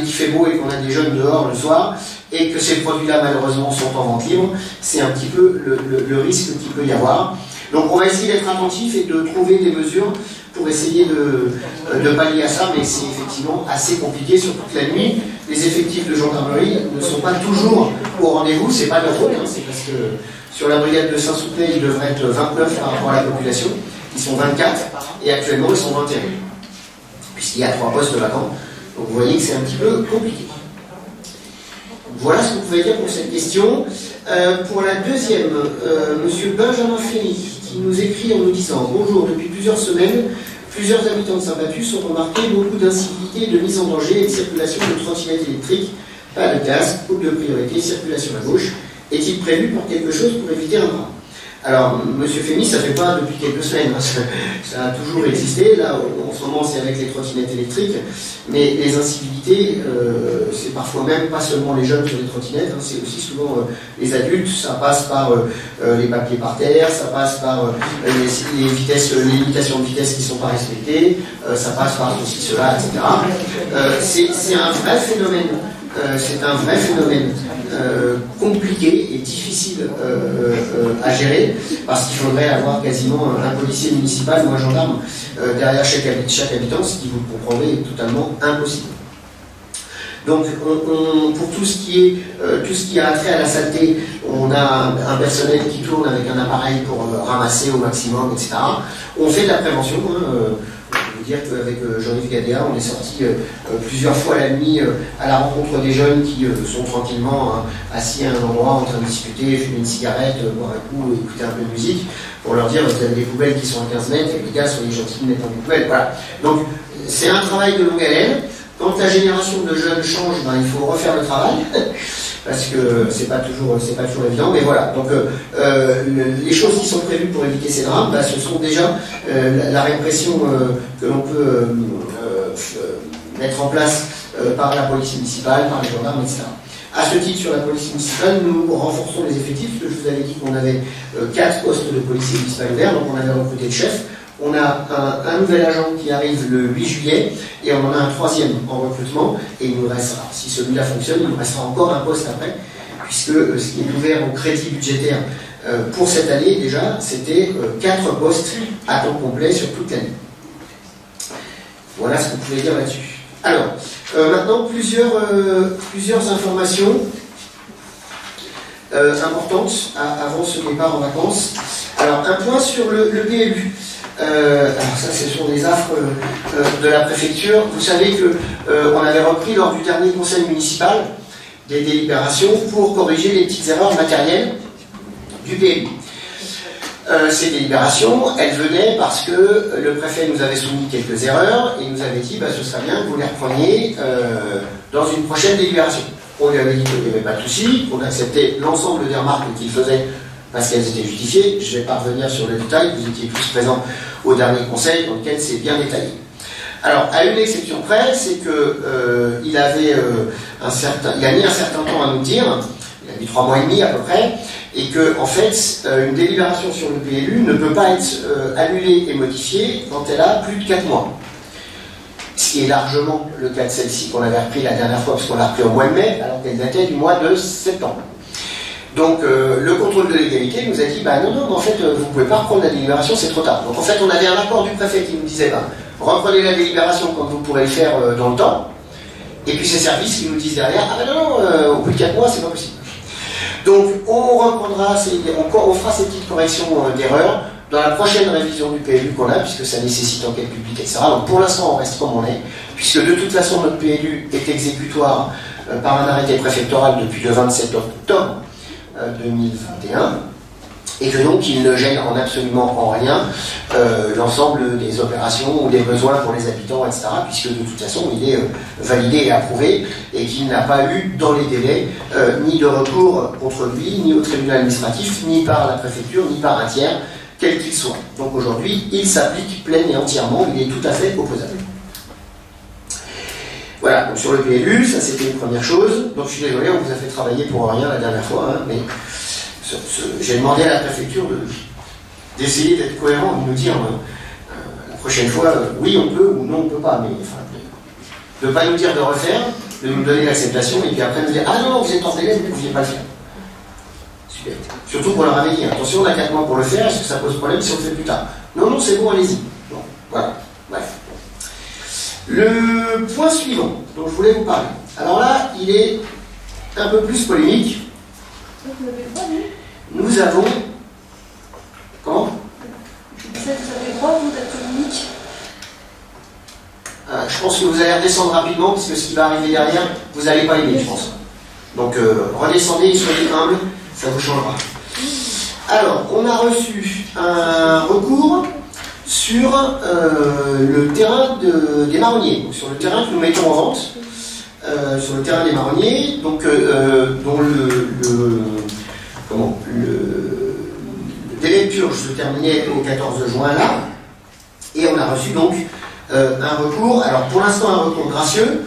qu'il fait beau et qu'on a des jeunes dehors le soir, et que ces produits-là malheureusement sont en vente libre, c'est un petit peu le risque qu'il peut y avoir. Donc on va essayer d'être attentif et de trouver des mesures pour essayer de pallier à ça, mais c'est effectivement assez compliqué, surtout que la nuit, les effectifs de gendarmerie ne sont pas toujours au rendez-vous. C'est pas leur faute, c'est parce que sur la brigade de Saint-Souplet, ils devraient être 29 par rapport à la population, ils sont 24, et actuellement ils sont 21, puisqu'il y a 3 postes vacants. Donc vous voyez que c'est un petit peu compliqué. Voilà ce que vous pouvez dire pour cette question. Pour la deuxième, M. Benjamin Ferry, qui nous écrit en nous disant: bonjour, depuis plusieurs semaines, plusieurs habitants de Saint-Baptiste ont remarqué beaucoup d'incivilité, de mise en danger et de circulation de trottinettes électriques, pas de casque, coupe de priorité, circulation à gauche. Est-il prévu pour quelque chose pour éviter un drame? Alors, Monsieur Fémy, ça ne fait pas depuis quelques semaines, hein, ça a toujours existé. Là, en ce moment, c'est avec les trottinettes électriques, mais les incivilités, c'est parfois même pas seulement les jeunes sur les trottinettes, hein, c'est aussi souvent les adultes. Ça passe par les papiers par terre, ça passe par les vitesses, les limitations de vitesse qui ne sont pas respectées, ça passe par ceci, cela, etc. C'est un vrai phénomène. C'est un vrai phénomène compliqué et difficile à gérer, parce qu'il faudrait avoir quasiment un policier municipal ou un gendarme derrière chaque habitant, ce qui, vous le comprendrez, est totalement impossible. Donc, pour tout ce qui a trait à la saleté, on a un personnel qui tourne avec un appareil pour ramasser au maximum, etc. On fait de la prévention. Je peux vous dire qu'avec Jean-Yves Gadéa, on est sorti plusieurs fois la nuit à la rencontre des jeunes qui sont tranquillement assis à un endroit en train de discuter, fumer une cigarette, boire un coup, écouter un peu de musique, pour leur dire vous avez des poubelles qui sont à 15 mètres, et les gars, soyez gentils, mettez des poubelles. Voilà. Donc, c'est un travail de longue haleine. Quand la génération de jeunes change, ben, il faut refaire le travail, parce que c'est pas toujours évident, mais voilà. Donc les choses qui sont prévues pour éviter ces drames, ben, ce sont déjà la répression que l'on peut mettre en place par la police municipale, par les gendarmes, etc. À ce titre, sur la police municipale, nous renforçons les effectifs, parce que je vous avais dit qu'on avait 4 postes de policiers municipaux ouverts, donc on avait recruté le chef. On a un nouvel agent qui arrive le 8 juillet et on en a un 3e en recrutement, et il nous restera, si celui-là fonctionne, il nous restera encore un poste après, puisque ce qui est ouvert au crédit budgétaire pour cette année déjà, c'était 4 postes à temps complet sur toute l'année. Voilà ce que vous pouvez dire là-dessus. Alors, maintenant plusieurs informations importantes avant ce départ en vacances. Alors, un point sur le PLU. Alors ça, ce sont des affres de la préfecture. Vous savez qu'on avait repris lors du dernier conseil municipal des délibérations pour corriger les petites erreurs matérielles du PLU. Ces délibérations, elles venaient parce que le préfet nous avait soumis quelques erreurs et nous avait dit bah, ce serait bien que vous les repreniez dans une prochaine délibération. On lui avait dit qu'il n'y avait pas de souci, qu'on acceptait l'ensemble des remarques qu'il faisait parce qu'elles étaient justifiées. Je ne vais pas revenir sur le détail, vous étiez tous présents au dernier conseil dans lequel c'est bien détaillé. Alors, à une exception près, c'est que il a mis un certain temps à nous dire, il a mis 3 mois et demi à peu près, et que en fait, une délibération sur le PLU ne peut pas être annulée et modifiée quand elle a plus de 4 mois. Ce qui est largement le cas de celle-ci qu'on avait repris la dernière fois, parce qu'on l'a repris au mois de mai, alors qu'elle datait du mois de septembre. Donc le contrôle de légalité nous a dit bah non, en fait vous ne pouvez pas reprendre la délibération, c'est trop tard. Donc en fait on avait un accord du préfet qui nous disait bah, reprenez la délibération quand vous pourrez le faire dans le temps, et puis ces services qui nous disent derrière ah ben non, au bout de 4 mois c'est pas possible. Donc on reprendra, on fera ces petites corrections d'erreurs dans la prochaine révision du PLU qu'on a, puisque ça nécessite enquête publique, etc. Donc pour l'instant on reste comme on est, puisque de toute façon notre PLU est exécutoire par un arrêté préfectoral depuis le 27 octobre 2021, et que donc il ne gêne en absolument en rien l'ensemble des opérations ou des besoins pour les habitants, etc., puisque de toute façon il est validé et approuvé, et qu'il n'a pas eu dans les délais ni de recours contre lui, ni au tribunal administratif, ni par la préfecture, ni par un tiers, quel qu'il soit. Donc aujourd'hui, il s'applique plein et entièrement, il est tout à fait opposable. Voilà, donc sur le PLU, ça c'était une première chose. Donc je suis désolé, on vous a fait travailler pour rien la dernière fois, hein, mais j'ai demandé à la préfecture d'essayer d'être cohérent, de nous dire la prochaine fois, oui on peut ou non on ne peut pas, mais enfin, de ne pas nous dire de refaire, de nous donner l'acceptation, et puis après nous dire ah non, vous êtes en délai, vous ne pouviez pas le faire. Super. Surtout qu'on leur avait dit attention, on a 4 mois pour le faire, est-ce que ça pose problème si on le fait plus tard? Non, c'est bon, allez-y. Bon, voilà, bref. Le point suivant dont je voulais vous parler, alors là, il est un peu plus polémique. Nous avons... Comment?
Vous avez le droit, vous, d'être polémique?
Je pense que vous allez redescendre rapidement, parce que ce qui va arriver derrière, vous n'allez pas aimer, je pense. Donc, redescendez, soyez humbles, ça vous changera. Alors, on a reçu un recours sur le terrain des marronniers, donc sur le terrain que nous mettons en vente, sur le terrain des marronniers, donc dont le délai de purge se terminait au 14 juin là, et on a reçu donc un recours, alors pour l'instant un recours gracieux,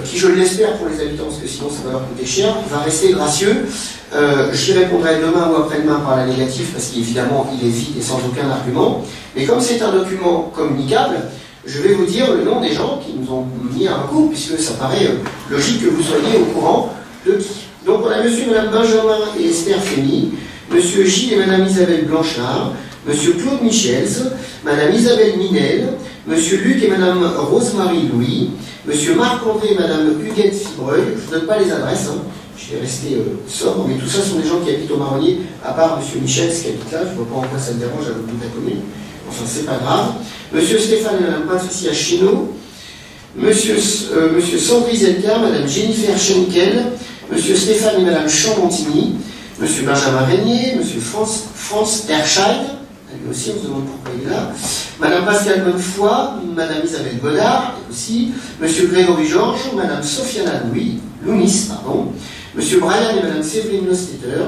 qui je l'espère pour les habitants, parce que sinon ça va leur coûter cher, va rester gracieux. J'y répondrai demain ou après-demain par la négative, parce qu'évidemment il est vide et sans aucun argument, mais comme c'est un document communicable, je vais vous dire le nom des gens qui nous ont mis un recours, puisque ça paraît logique que vous soyez au courant de qui. Donc on a monsieur et madame Benjamin et Esther Fémy, monsieur Gilles et madame Isabelle Blanchard, monsieur Claude Michels, madame Isabelle Minel, monsieur Luc et madame Rosemarie Louis, monsieur Marc-André et madame Huguette Fibreuil. Je ne donne pas les adresses, hein. Je vais rester sobre, mais tout ça sont des gens qui habitent au Marronnier, à part monsieur Michels qui habite là, je ne vois pas en quoi ça me dérange à l'autre bout de la commune. Enfin, c'est pas grave. Monsieur Stéphane et madame Patricia Chénaud, monsieur Sandri Zelka, madame Jennifer Schenkel, monsieur Stéphane et madame Chamontini, monsieur Benjamin Régnier, monsieur France Erscheid, lui aussi on se demande pourquoi il est là, madame Pascal Bonnefoy, madame Isabelle Godard, aussi, monsieur Grégory Georges, madame Sofiana Lounis, monsieur Brian et madame Séverine Lostetter,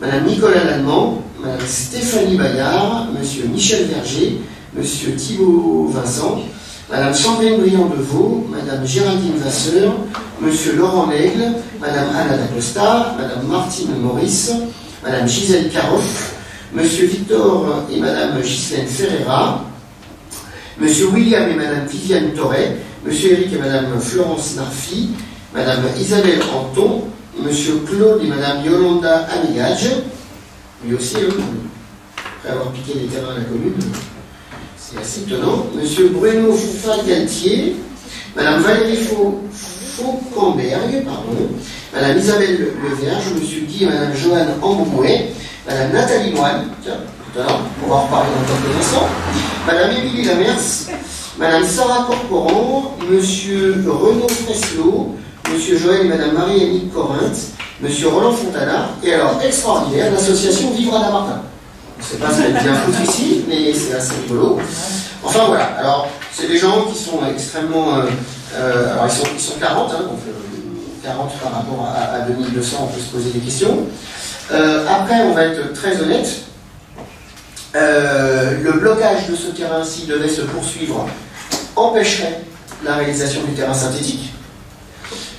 madame Nicolas Lallemand, madame Stéphanie Bayard, monsieur Michel Verger, monsieur Thibault Vincent, madame Sandrine Briand-Deveau, madame Géraldine Vasseur, monsieur Laurent Laigle, madame Anna D'Acosta, madame Martine Maurice, madame Gisèle Caroff, monsieur Victor et madame Ghislaine Ferreira, monsieur William et madame Viviane Torret, monsieur Eric et madame Florence Narfi, madame Isabelle Anton, monsieur Claude et madame Yolanda Amigage, lui aussi, après avoir piqué les terrains à la commune, c'est assez étonnant, monsieur Bruno Falgaltier, madame Valérie Fauquemberg, madame Isabelle Leverge, monsieur Guy et madame Joanne Ambouet, madame Nathalie Moine, tiens, tout à l'heure, on va en reparler dans quelques instants, madame Émilie Lamers, madame Sarah Corporan, monsieur Renaud Freslot, monsieur Joël et madame Marie-Annick Corinthe, monsieur Roland Fontana, et alors, extraordinaire, l'association Vivre à la Martin. Je ne sais pas ce qu'elle vient foutre ici, mais c'est assez rigolo. Enfin voilà, alors, c'est des gens qui sont extrêmement... alors, ils sont 40, hein, donc 40 par rapport à 2200, on peut se poser des questions. Après, on va être très honnête. Le blocage de ce terrain, s'il devait se poursuivre, empêcherait la réalisation du terrain synthétique,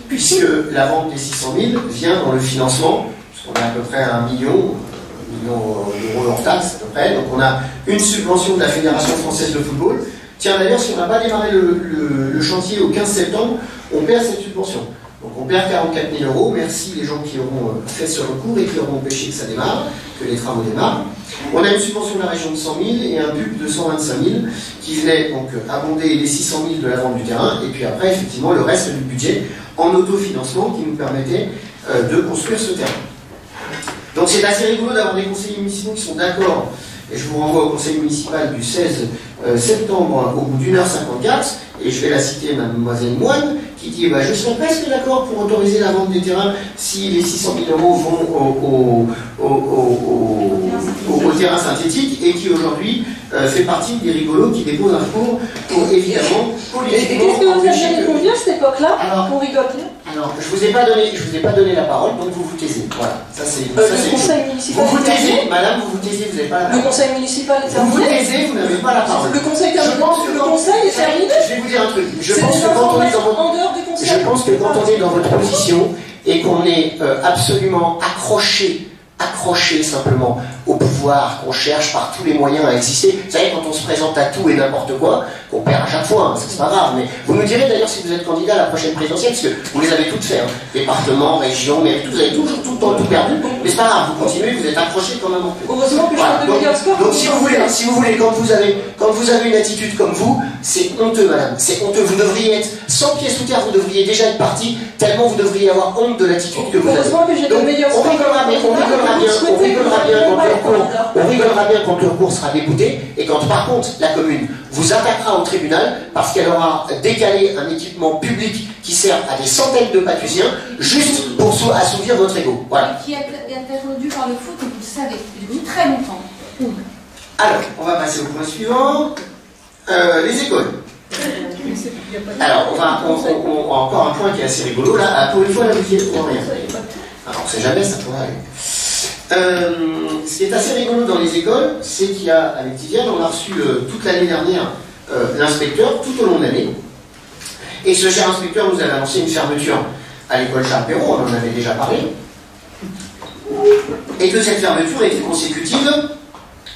puisque la vente des 600 000 vient dans le financement, puisqu'on a à peu près 1 million d'euros hors taxe, à peu près. Donc on a une subvention de la Fédération française de football. Tiens, d'ailleurs, si on n'a pas démarré le chantier au 15 septembre, on perd cette subvention. Donc on perd 44 000 euros. Merci les gens qui auront fait ce recours et qui auront empêché que ça démarre, que les travaux démarrent. On a une subvention de la région de 100 000 et un BUP de 125 000 qui venait donc abonder les 600 000 de la vente du terrain. Et puis après, effectivement, le reste du budget en autofinancement qui nous permettait de construire ce terrain. Donc c'est assez rigolo d'avoir des conseillers municipaux qui sont d'accord. Et je vous renvoie au conseil municipal du 16 septembre au bout d'1h54, et je vais la citer, mademoiselle Moine, qui dit bah, je serais presque d'accord pour autoriser la vente des terrains si les 600 000 euros vont au terrain synthétique, et qui aujourd'hui fait partie des rigolos qui déposent un recours pour évidemment politiquement.
Et qu'est-ce que vous avez répondu à cette époque-là pour rigoler?
Alors, je vous ai pas donné la parole, donc vous vous taisez. Voilà, ça c'est.
Le conseil municipal.
Vous vous taisez, madame, vous vous taisez, vous n'avez pas la parole.
Le conseil municipal est terminé.
Vous vous taisez, vous n'avez pas la parole.
Le conseil est terminé. Le conseil est terminé.
Je vais vous dire un truc. Je pense que quand on est dans votre position et qu'on est absolument accroché simplement au pouvoir, qu'on cherche par tous les moyens à exister. Vous savez, quand on se présente à tout et n'importe quoi, qu'on perd à chaque fois, hein, c'est pas grave, mais vous nous direz d'ailleurs si vous êtes candidat à la prochaine présidentielle, parce que vous les avez toutes fait, hein. Département, région, mairie, vous avez toujours tout le temps tout perdu, mais c'est pas grave, vous continuez, vous êtes accroché comme un morpion.
Heureusement que je parle de meilleur score.
Donc si vous voulez, quand vous avez une attitude comme vous, c'est honteux, madame, c'est honteux. Vous devriez être 100 pieds sous terre, vous devriez déjà être parti, tellement vous devriez avoir honte de l'attitude que vous avez.
Heureusement que j'ai de meilleurs scores.
On rigolera bien quand le recours sera débouté, et quand par contre la commune vous attaquera au tribunal parce qu'elle aura décalé un équipement public qui sert à des centaines de Pathusiens juste pour assouvir votre ego. Voilà.
Qui a perdu par le foot, et vous le savez, depuis très longtemps.
Alors, on va passer au point suivant. Les écoles. Alors, on a encore un point qui est assez rigolo là. Pour une fois, là, vous n'y êtes pour rien. Alors, on ne sait jamais, ça pourrait aller. Ce qui est assez rigolo dans les écoles, c'est qu'il y a, avec Tiviane, on a reçu toute l'année dernière l'inspecteur, tout au long de l'année. Et ce cher inspecteur nous avait annoncé une fermeture à l'école Charles Perrault, on en avait déjà parlé. Et que cette fermeture était consécutive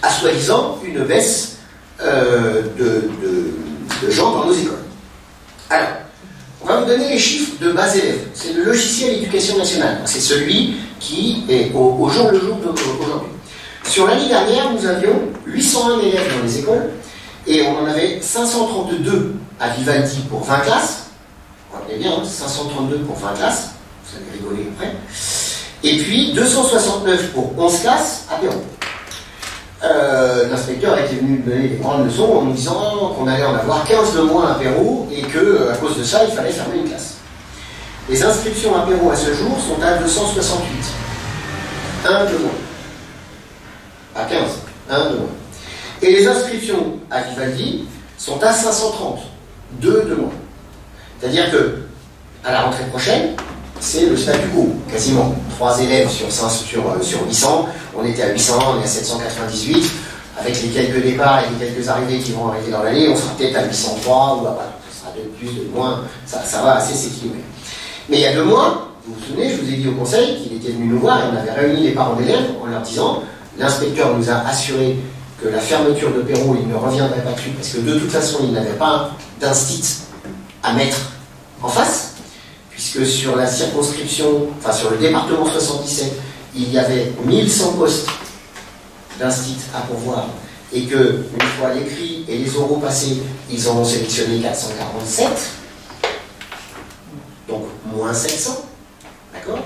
à soi-disant une baisse de gens dans nos écoles. Alors, on va vous donner les chiffres de base élèves. C'est le logiciel Éducation nationale. C'est celui qui est au jour le jour d'aujourd'hui. Sur l'année dernière, nous avions 801 élèves dans les écoles et on en avait 532 à Vivaldi pour 20 classes. On est bien, hein, 532 pour 20 classes. Vous allez rigoler après. Et puis 269 pour 11 classes à Perrault. L'inspecteur était venu nous donner des grandes leçons en nous disant qu'on allait en avoir 15 de moins à Perrault et qu'à cause de ça, il fallait fermer une classe. Les inscriptions à Perrault à ce jour sont à 268. 1 de moins. À 15. 1 de moins. Et les inscriptions à Vivaldi sont à 530. 2 de moins. C'est-à-dire que, à la rentrée prochaine, c'est le statu quo, quasiment. 3 élèves sur 800, on était à 800, on est à 798, avec les quelques départs et les quelques arrivées qui vont arriver dans l'année, on sera peut-être à 803, ou voilà, ça sera de plus, de moins, ça va assez s'équilibrer. Mais il y a 2 mois, vous vous souvenez, je vous ai dit au conseil qu'il était venu nous voir et on avait réuni les parents d'élèves en leur disant, l'inspecteur nous a assuré que la fermeture de Perrault, il ne reviendrait pas dessus, parce que de toute façon, il n'avait pas d'instit à mettre en face, puisque sur la circonscription, enfin sur le département 77, il y avait 1100 postes d'instit à pourvoir, et que, une fois l'écrit et les oraux passés, ils en ont sélectionné 447, donc moins 700, d'accord?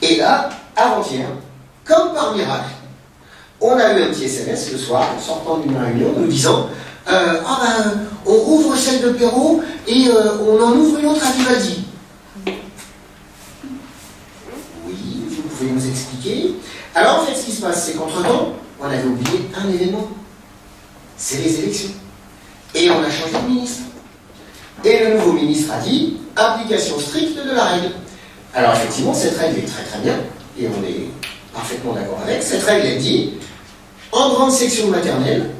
Et là, avant-hier, comme par miracle, on a eu un petit SMS le soir, en sortant d'une réunion, nous disant on rouvre celle de Perrault et on en ouvre une autre à Vivaldi. Oui, vous pouvez nous expliquer. Alors en fait, ce qui se passe, c'est qu'entre-temps, on avait oublié un événement. C'est les élections. Et on a changé de ministre. Et le nouveau ministre a dit application stricte de la règle. Alors effectivement, cette règle est très très bien, et on est parfaitement d'accord avec. Cette règle, elle dit en grande section maternelle,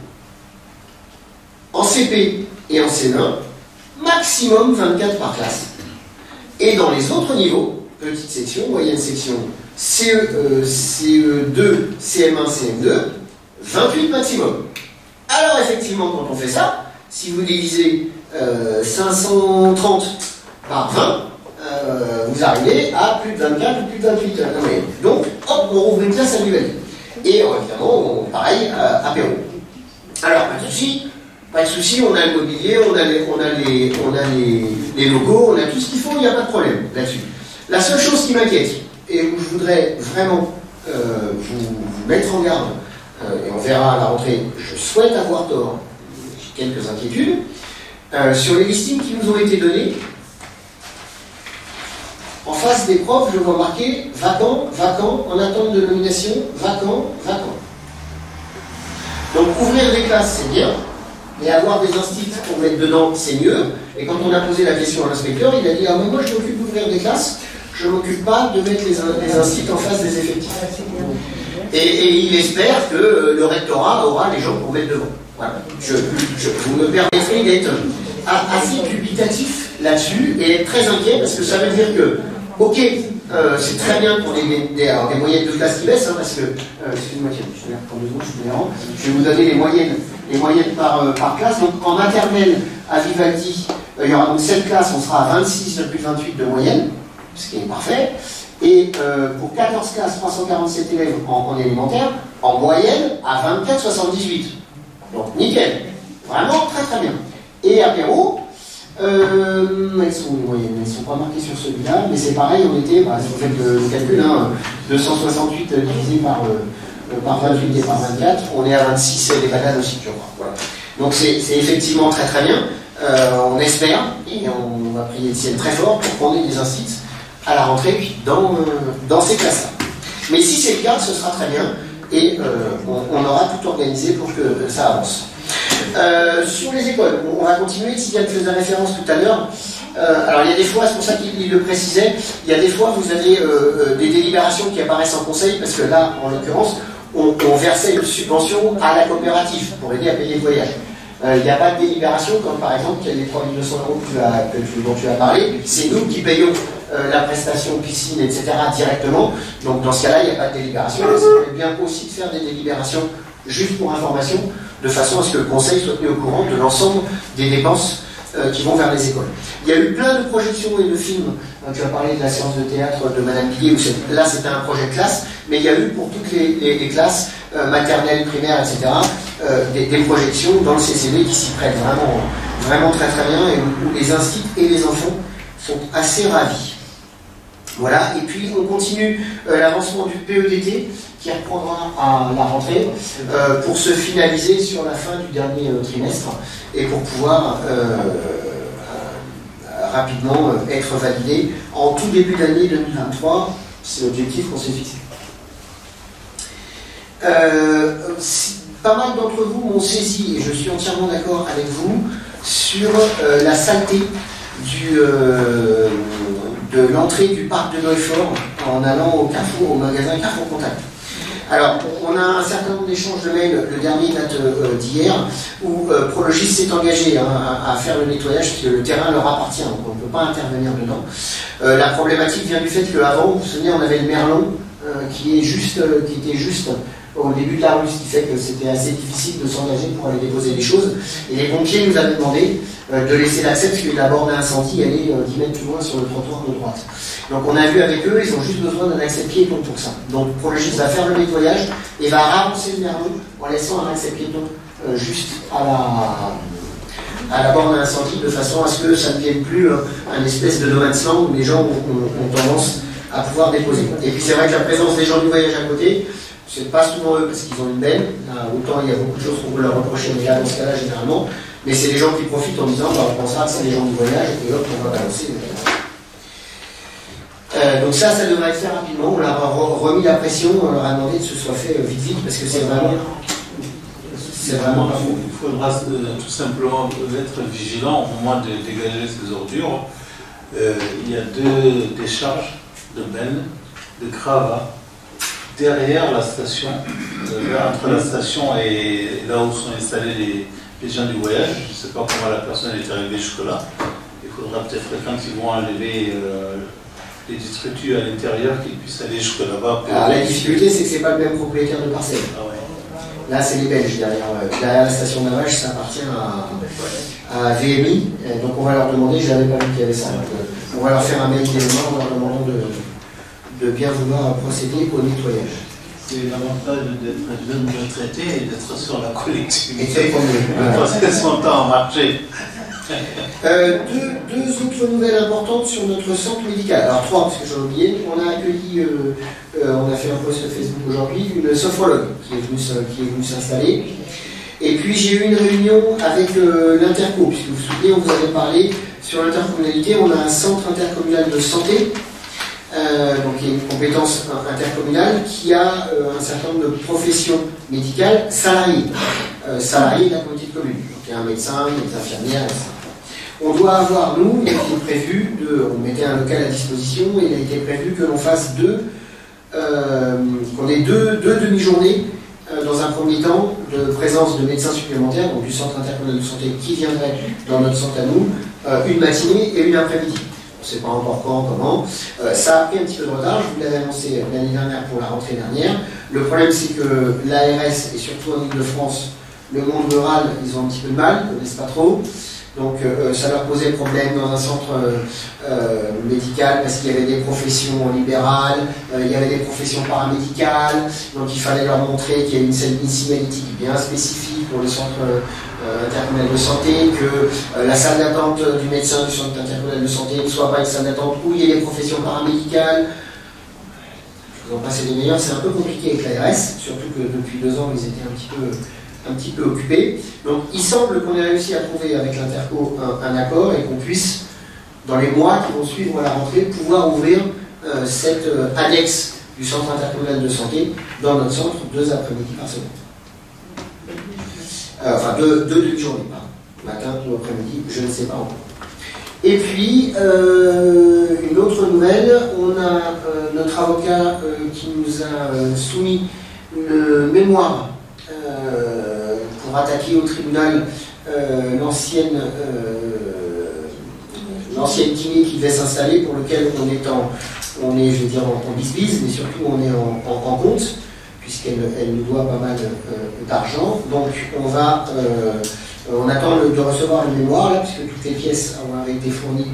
en CP et en CE1, maximum 24 par classe. Et dans les autres niveaux, petite section, moyenne section, CE2, CM1, CM2, 28 maximum. Alors effectivement, quand on fait ça, si vous divisez 530 par 20, vous arrivez à plus de 24 ou plus de 28. Donc, hop, on rouvre une classe à Vivaldi. Et évidemment, pareil à Perrault. Alors, pas de souci, on a le mobilier, on a les logos, on a tout ce qu'il faut, il n'y a pas de problème là-dessus. La seule chose qui m'inquiète, et où je voudrais vraiment vous mettre en garde, et on verra à la rentrée, je souhaite avoir tort, j'ai quelques inquiétudes, sur les listings qui nous ont été donnés, en face des profs, je vois marqué vacant, vacant, en attente de nomination, vacant, vacant. Donc ouvrir des classes, c'est bien, et avoir des instituts pour mettre dedans, c'est mieux. Et quand on a posé la question à l'inspecteur, il a dit ah mais moi je m'occupe d'ouvrir des classes, je ne m'occupe pas de mettre les instituts en face des effectifs. Et il espère que le rectorat aura les gens pour mettre devant. Voilà. Vous me permettrez d'être assez dubitatif là-dessus et être très inquiet parce que ça veut dire que ok, c'est très bien pour des moyennes de classe qui baissent, hein, parce que, excusez-moi, tiens, je vais reprendre 2 secondes, je vais vous donner les moyennes par classe. Donc en maternelle, à Vivaldi, il y aura donc 7 classes, on sera à 26,28 de moyenne, ce qui est parfait. Et pour 14 classes, 347 élèves en élémentaire, en moyenne, à 24,78. Donc nickel, vraiment très très bien. Et à Perrault, elles sont les moyennes, elles ne sont pas marquées sur celui-là, mais c'est pareil, on était, si vous faites le calcul, 268 divisé par 28 et par 24, on est à 26, c'est des bananes aussi, je crois. Voilà. Donc c'est effectivement très très bien, on espère, et on va prier le ciel très fort pour qu'on ait des instituts à la rentrée dans ces classes-là. Mais si c'est le cas, ce sera très bien, et on aura tout organisé pour que ça avance. Sur les écoles, on va continuer. Sylviane faisait référence tout à l'heure alors il y a des fois, c'est pour ça qu'il le précisait, il y a des fois vous avez des délibérations qui apparaissent en conseil, parce que là, en l'occurrence, on versait une subvention à la coopérative pour aider à payer le voyage. Il n'y a pas de délibération, comme par exemple les 3 200 € dont tu as parlé, c'est nous qui payons la prestation piscine, etc. directement, donc dans ce cas-là, il n'y a pas de délibération, mais c'est bien aussi de faire des délibérations juste pour information, de façon à ce que le conseil soit tenu au courant de l'ensemble des dépenses qui vont vers les écoles. Il y a eu plein de projections et de films. Tu as parlé de la séance de théâtre de Madame Billet, où là c'était un projet de classe, mais il y a eu pour toutes les classes, maternelles, primaires, etc., des projections dans le CCD qui s'y prêtent vraiment très très bien, et où les instituts et les enfants sont assez ravis. Voilà, et puis on continue l'avancement du PEDT qui reprendra à la rentrée pour se finaliser sur la fin du dernier trimestre et pour pouvoir rapidement être validé en tout début d'année 2023. C'est l'objectif qu'on s'est fixé. Pas mal d'entre vous m'ont saisi, et je suis entièrement d'accord avec vous, sur la saleté de l'entrée du parc de Neufort en allant au magasin Carrefour Contact. Alors, on a un certain nombre d'échanges de mails, le dernier date d'hier, où Prologis s'est engagé à faire le nettoyage, puisque le terrain leur appartient, donc on ne peut pas intervenir dedans. La problématique vient du fait qu'avant, vous vous souvenez, on avait le Merlon, qui était juste au début de la rue, ce qui fait que c'était assez difficile de s'engager pour aller déposer des choses. Et les pompiers nous avaient demandé de laisser l'accès, parce que la borne d'incendie, elle est 10 mètres plus loin sur le trottoir de droite. Donc on a vu avec eux, ils ont juste besoin d'un accès piéton pour ça. Donc Prologis va faire le nettoyage et va ravancer le Merlon en laissant un accès piéton juste à la borne d'incendie, de façon à ce que ça ne devienne plus un espèce de no man's land où les gens ont tendance à pouvoir déposer. Et puis c'est vrai que la présence des gens du voyage à côté, c'est pas souvent eux parce qu'ils ont une benne, autant il y a beaucoup de choses qu'on peut leur reprocher, mais là dans ce cas-là généralement, mais c'est les gens qui profitent en disant on pensera que c'est les gens du voyage et hop on va balancer. Donc ça devrait être fait rapidement, on leur a remis la pression, on leur a demandé que ce soit fait vite parce que c'est vraiment pas faux.
Il faudra tout simplement être vigilant au moment de dégager ces ordures. Il y a 2 décharges de bennes, de gravats, derrière la station, entre la station et là où sont installés les gens du voyage. Je ne sais pas comment la personne est arrivée jusque-là. Il faudra peut-être quand ils vont enlever les détritus à l'intérieur qu'ils puissent aller jusque là-bas.
La difficulté, c'est que ce n'est pas le même propriétaire de parcelle. Ah ouais. Là, c'est les Belges derrière la station d'Avage, ça appartient à VMI. Donc on va leur demander, je n'avais pas vu qu'il y avait ça. On va leur faire un mail d'éléments en leur demandant de bien vouloir procéder au nettoyage.
C'est l'avantage d'être jeune retraité et d'être sur la collectivité.
Exactement.
Parce qu'elles sont en marché.
2 autres nouvelles importantes sur notre centre médical. Alors 3, parce que j'ai oublié. On a accueilli, on a fait un post Facebook aujourd'hui, une sophrologue qui est venue s'installer. Et puis j'ai eu une réunion avec l'Interco, puisque vous vous souvenez, on vous avait parlé sur l'intercommunalité, on a un centre intercommunal de santé, donc il y a une compétence intercommunale qui a un certain nombre de professions médicales salariées, salariées de la communauté de communes. Donc il y a un médecin, des infirmières, etc. On doit avoir, nous, il a été prévu, on mettait un local à disposition, et il a été prévu que l'on fasse qu'on ait deux demi-journées dans un premier temps de présence de médecins supplémentaires, donc du centre intercommunal de santé qui viendrait dans notre centre à nous, une matinée et une après-midi. On ne sait pas encore quand, comment. Ça a pris un petit peu de retard, je vous l'avais annoncé l'année dernière pour la rentrée dernière. Le problème, c'est que l'ARS, et surtout en Ile-de-France, le monde rural, ils ont un petit peu de mal, ils ne connaissent pas trop. Donc ça leur posait problème dans un centre médical parce qu'il y avait des professions libérales, il y avait des professions paramédicales, donc il fallait leur montrer qu'il y a une signalétique bien spécifique pour le centre intercommunal de santé, que la salle d'attente du médecin du centre intercommunal de santé ne soit pas une salle d'attente où il y ait des professions paramédicales. Je vous en passe les meilleurs, c'est un peu compliqué avec l'ARS, surtout que depuis 2 ans ils étaient un petit peu occupés. Donc il semble qu'on ait réussi à trouver avec l'Interco un accord et qu'on puisse, dans les mois qui vont suivre la rentrée, pouvoir ouvrir cette annexe du centre intercommunal de santé dans notre centre 2 après-midi par semaine. Enfin 2 demi-journées, matin ou après-midi, je ne sais pas encore. Et puis, une autre nouvelle, on a notre avocat qui nous a soumis le mémoire pour attaquer au tribunal l'ancienne dîner qui devait s'installer, pour lequel on est, je vais dire, en bisbise, mais surtout on est en compte, puisqu'elle nous doit pas mal d'argent. Donc on attend de recevoir le mémoire, là, puisque toutes les pièces avaient été fournies,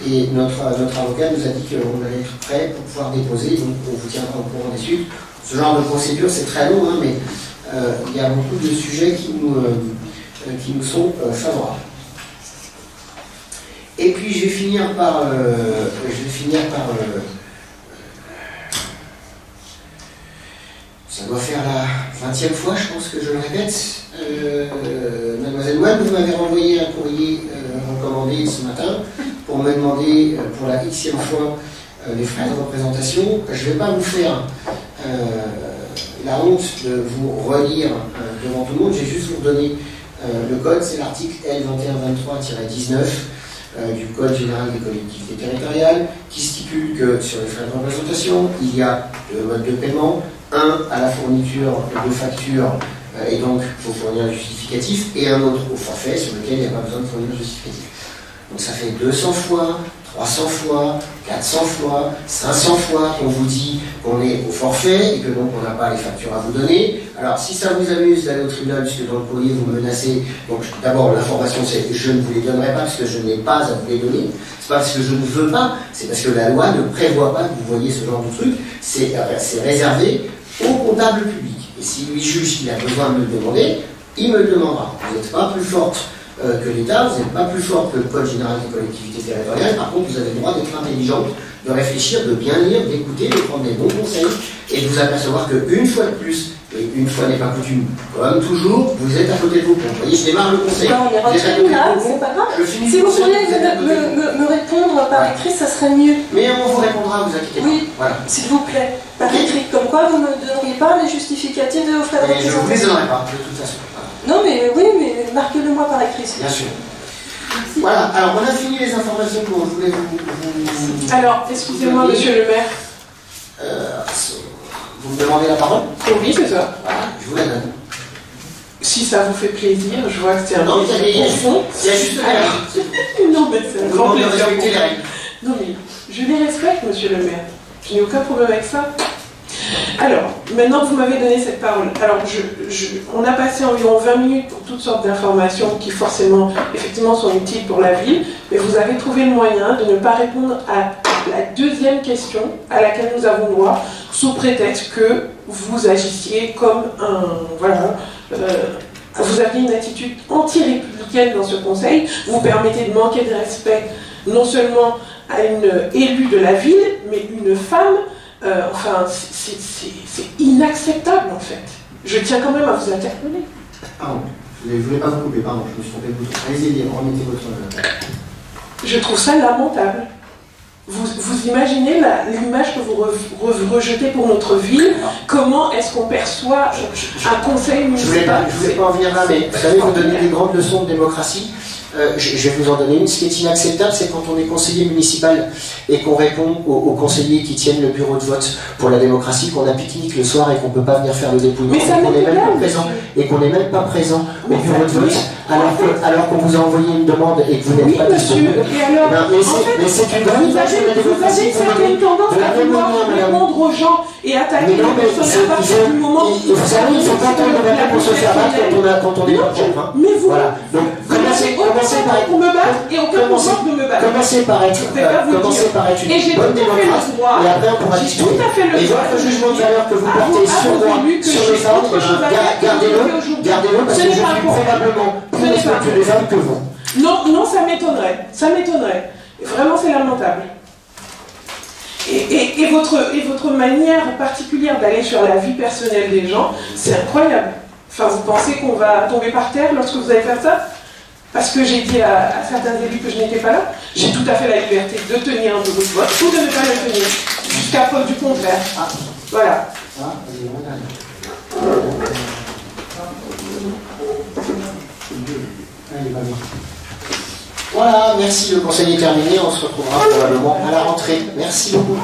et notre avocat nous a dit qu'on allait être prêt pour pouvoir déposer, donc on vous tiendra au courant des suites. Ce genre de procédure, c'est très long, hein, mais il y a beaucoup de sujets qui nous sont favorables. Et puis je vais finir par ça doit faire la 20e fois, je pense, que je le répète. Mademoiselle Webb, vous m'avez renvoyé un courrier recommandé ce matin pour me demander pour la xème fois les frais de représentation. Je ne vais pas vous faire la honte de vous relire devant tout le monde, je vais juste vous donner le code, c'est l'article L2123-19 du Code général des collectivités territoriales, qui stipule que sur les frais de représentation, il y a deux modes de paiement, un à la fourniture de factures, et donc il faut fournir un justificatif, et un autre au forfait, sur lequel il n'y a pas besoin de fournir un justificatif. Donc ça fait 200 fois, 300 fois, 400 fois, 500 fois qu'on vous dit qu'on est au forfait et que donc on n'a pas les factures à vous donner. Alors si ça vous amuse d'aller au tribunal, puisque dans le courrier vous menacez, donc d'abord l'information c'est je ne vous les donnerai pas parce que je n'ai pas à vous les donner. C'est pas parce que je ne veux pas, c'est parce que la loi ne prévoit pas que vous voyez ce genre de truc. C'est réservé au comptable public. Et si lui juge qu'il a besoin de me le demander, il me le demandera. Vous n'êtes pas plus forte que l'État, vous n'êtes pas plus fort que le Code général des collectivités territoriales. Par contre, vous avez le droit d'être intelligente, de réfléchir, de bien lire, d'écouter, de prendre des bons conseils et de vous apercevoir qu'une fois de plus, et une fois n'est pas coutume, comme toujours, vous êtes à côté de vos pompes. Vous voyez, je démarre le conseil.
On est rentré là, c'est pas grave. Si vous pourriez me répondre par écrit, ça serait mieux.
Mais on vous répondra, vous inquiétez pas.
Oui, voilà. S'il vous plaît, par écrit. Comme quoi, vous ne me donneriez pas les justificatifs de vos frais de représentation.
Je ne vous les donnerai pas, de toute façon.
Non, mais oui, mais marquez-le-moi par écrit.
Bien sûr. Merci. Voilà, alors on a fini les informations que je voulais vous...
Alors, excusez-moi, monsieur le maire.
Vous me demandez la parole?
Oui, c'est ça.
Voilà, je vous la donne.
Si ça vous fait plaisir, je vois que c'est un
non,
plaisir profond.
Il y a juste la règle.
Non, mais c'est un grand plaisir.
Respecter les règles.
Non, mais je les respecte, monsieur le maire. Je n'ai aucun problème avec ça. Alors, maintenant que vous m'avez donné cette parole, alors on a passé environ 20 minutes pour toutes sortes d'informations qui forcément, effectivement, sont utiles pour la ville, mais vous avez trouvé le moyen de ne pas répondre à la deuxième question à laquelle nous avons droit, sous prétexte que vous agissiez comme un... Voilà, vous aviez une attitude anti-républicaine dans ce conseil, vous permettez de manquer de respect non seulement à une élue de la ville, mais une femme. Enfin, c'est inacceptable en fait. Je tiens quand même à vous interpeller.
Pardon, je ne voulais pas vous couper, pardon, je me suis trompé de bouton. Allez-y, remettez votre...
Je trouve ça lamentable. Vous imaginez l'image que vous rejetez pour notre ville? Comment est-ce qu'on perçoit un conseil municipal?
Je ne voulais pas en venir là, mais vous savez, vous donnez des grandes leçons de démocratie. Je vais vous en donner une. Ce qui est inacceptable, c'est quand on est conseiller municipal et qu'on répond aux conseillers qui tiennent le bureau de vote pour la démocratie, qu'on a pique-nique le soir et qu'on ne peut pas venir faire le dépouillement, et qu'on n'est même pas présent au bureau de vote, alors qu'on vous a envoyé une demande et que vous n'êtes pas disponible. Mais c'est une grande image de la démocratie.
Vous avez certaines tendances à vouloir répondre aux gens et attaquer les personnes à partir du moment où
vous savez, il ne faut pas attendre de répondre pour se faire battre quand on est dans le chef.
Mais vous,
voilà. Donc,
commencez par pour me battre et aucun pouvoir de me battre.
Commencez par être une bonne démocrate et après on pourra discuter. Et votre jugement de valeur que vous portez sur moi, sur les autres, gardez-le parce que je suis probablement plus respectueux des hommes que vous.
Non, ça m'étonnerait. Ça m'étonnerait. Vraiment, c'est lamentable. Et votre manière particulière d'aller sur la vie personnelle des gens, c'est incroyable. Enfin, vous pensez qu'on va tomber par terre lorsque vous allez faire ça? Parce que j'ai dit à certains élus que je n'étais pas là, j'ai tout à fait la liberté de tenir un bureau de vote ou de ne pas le tenir, jusqu'à preuve du contraire. Voilà.
Voilà, merci, le conseil est terminé, on se retrouvera probablement à la rentrée. Merci beaucoup.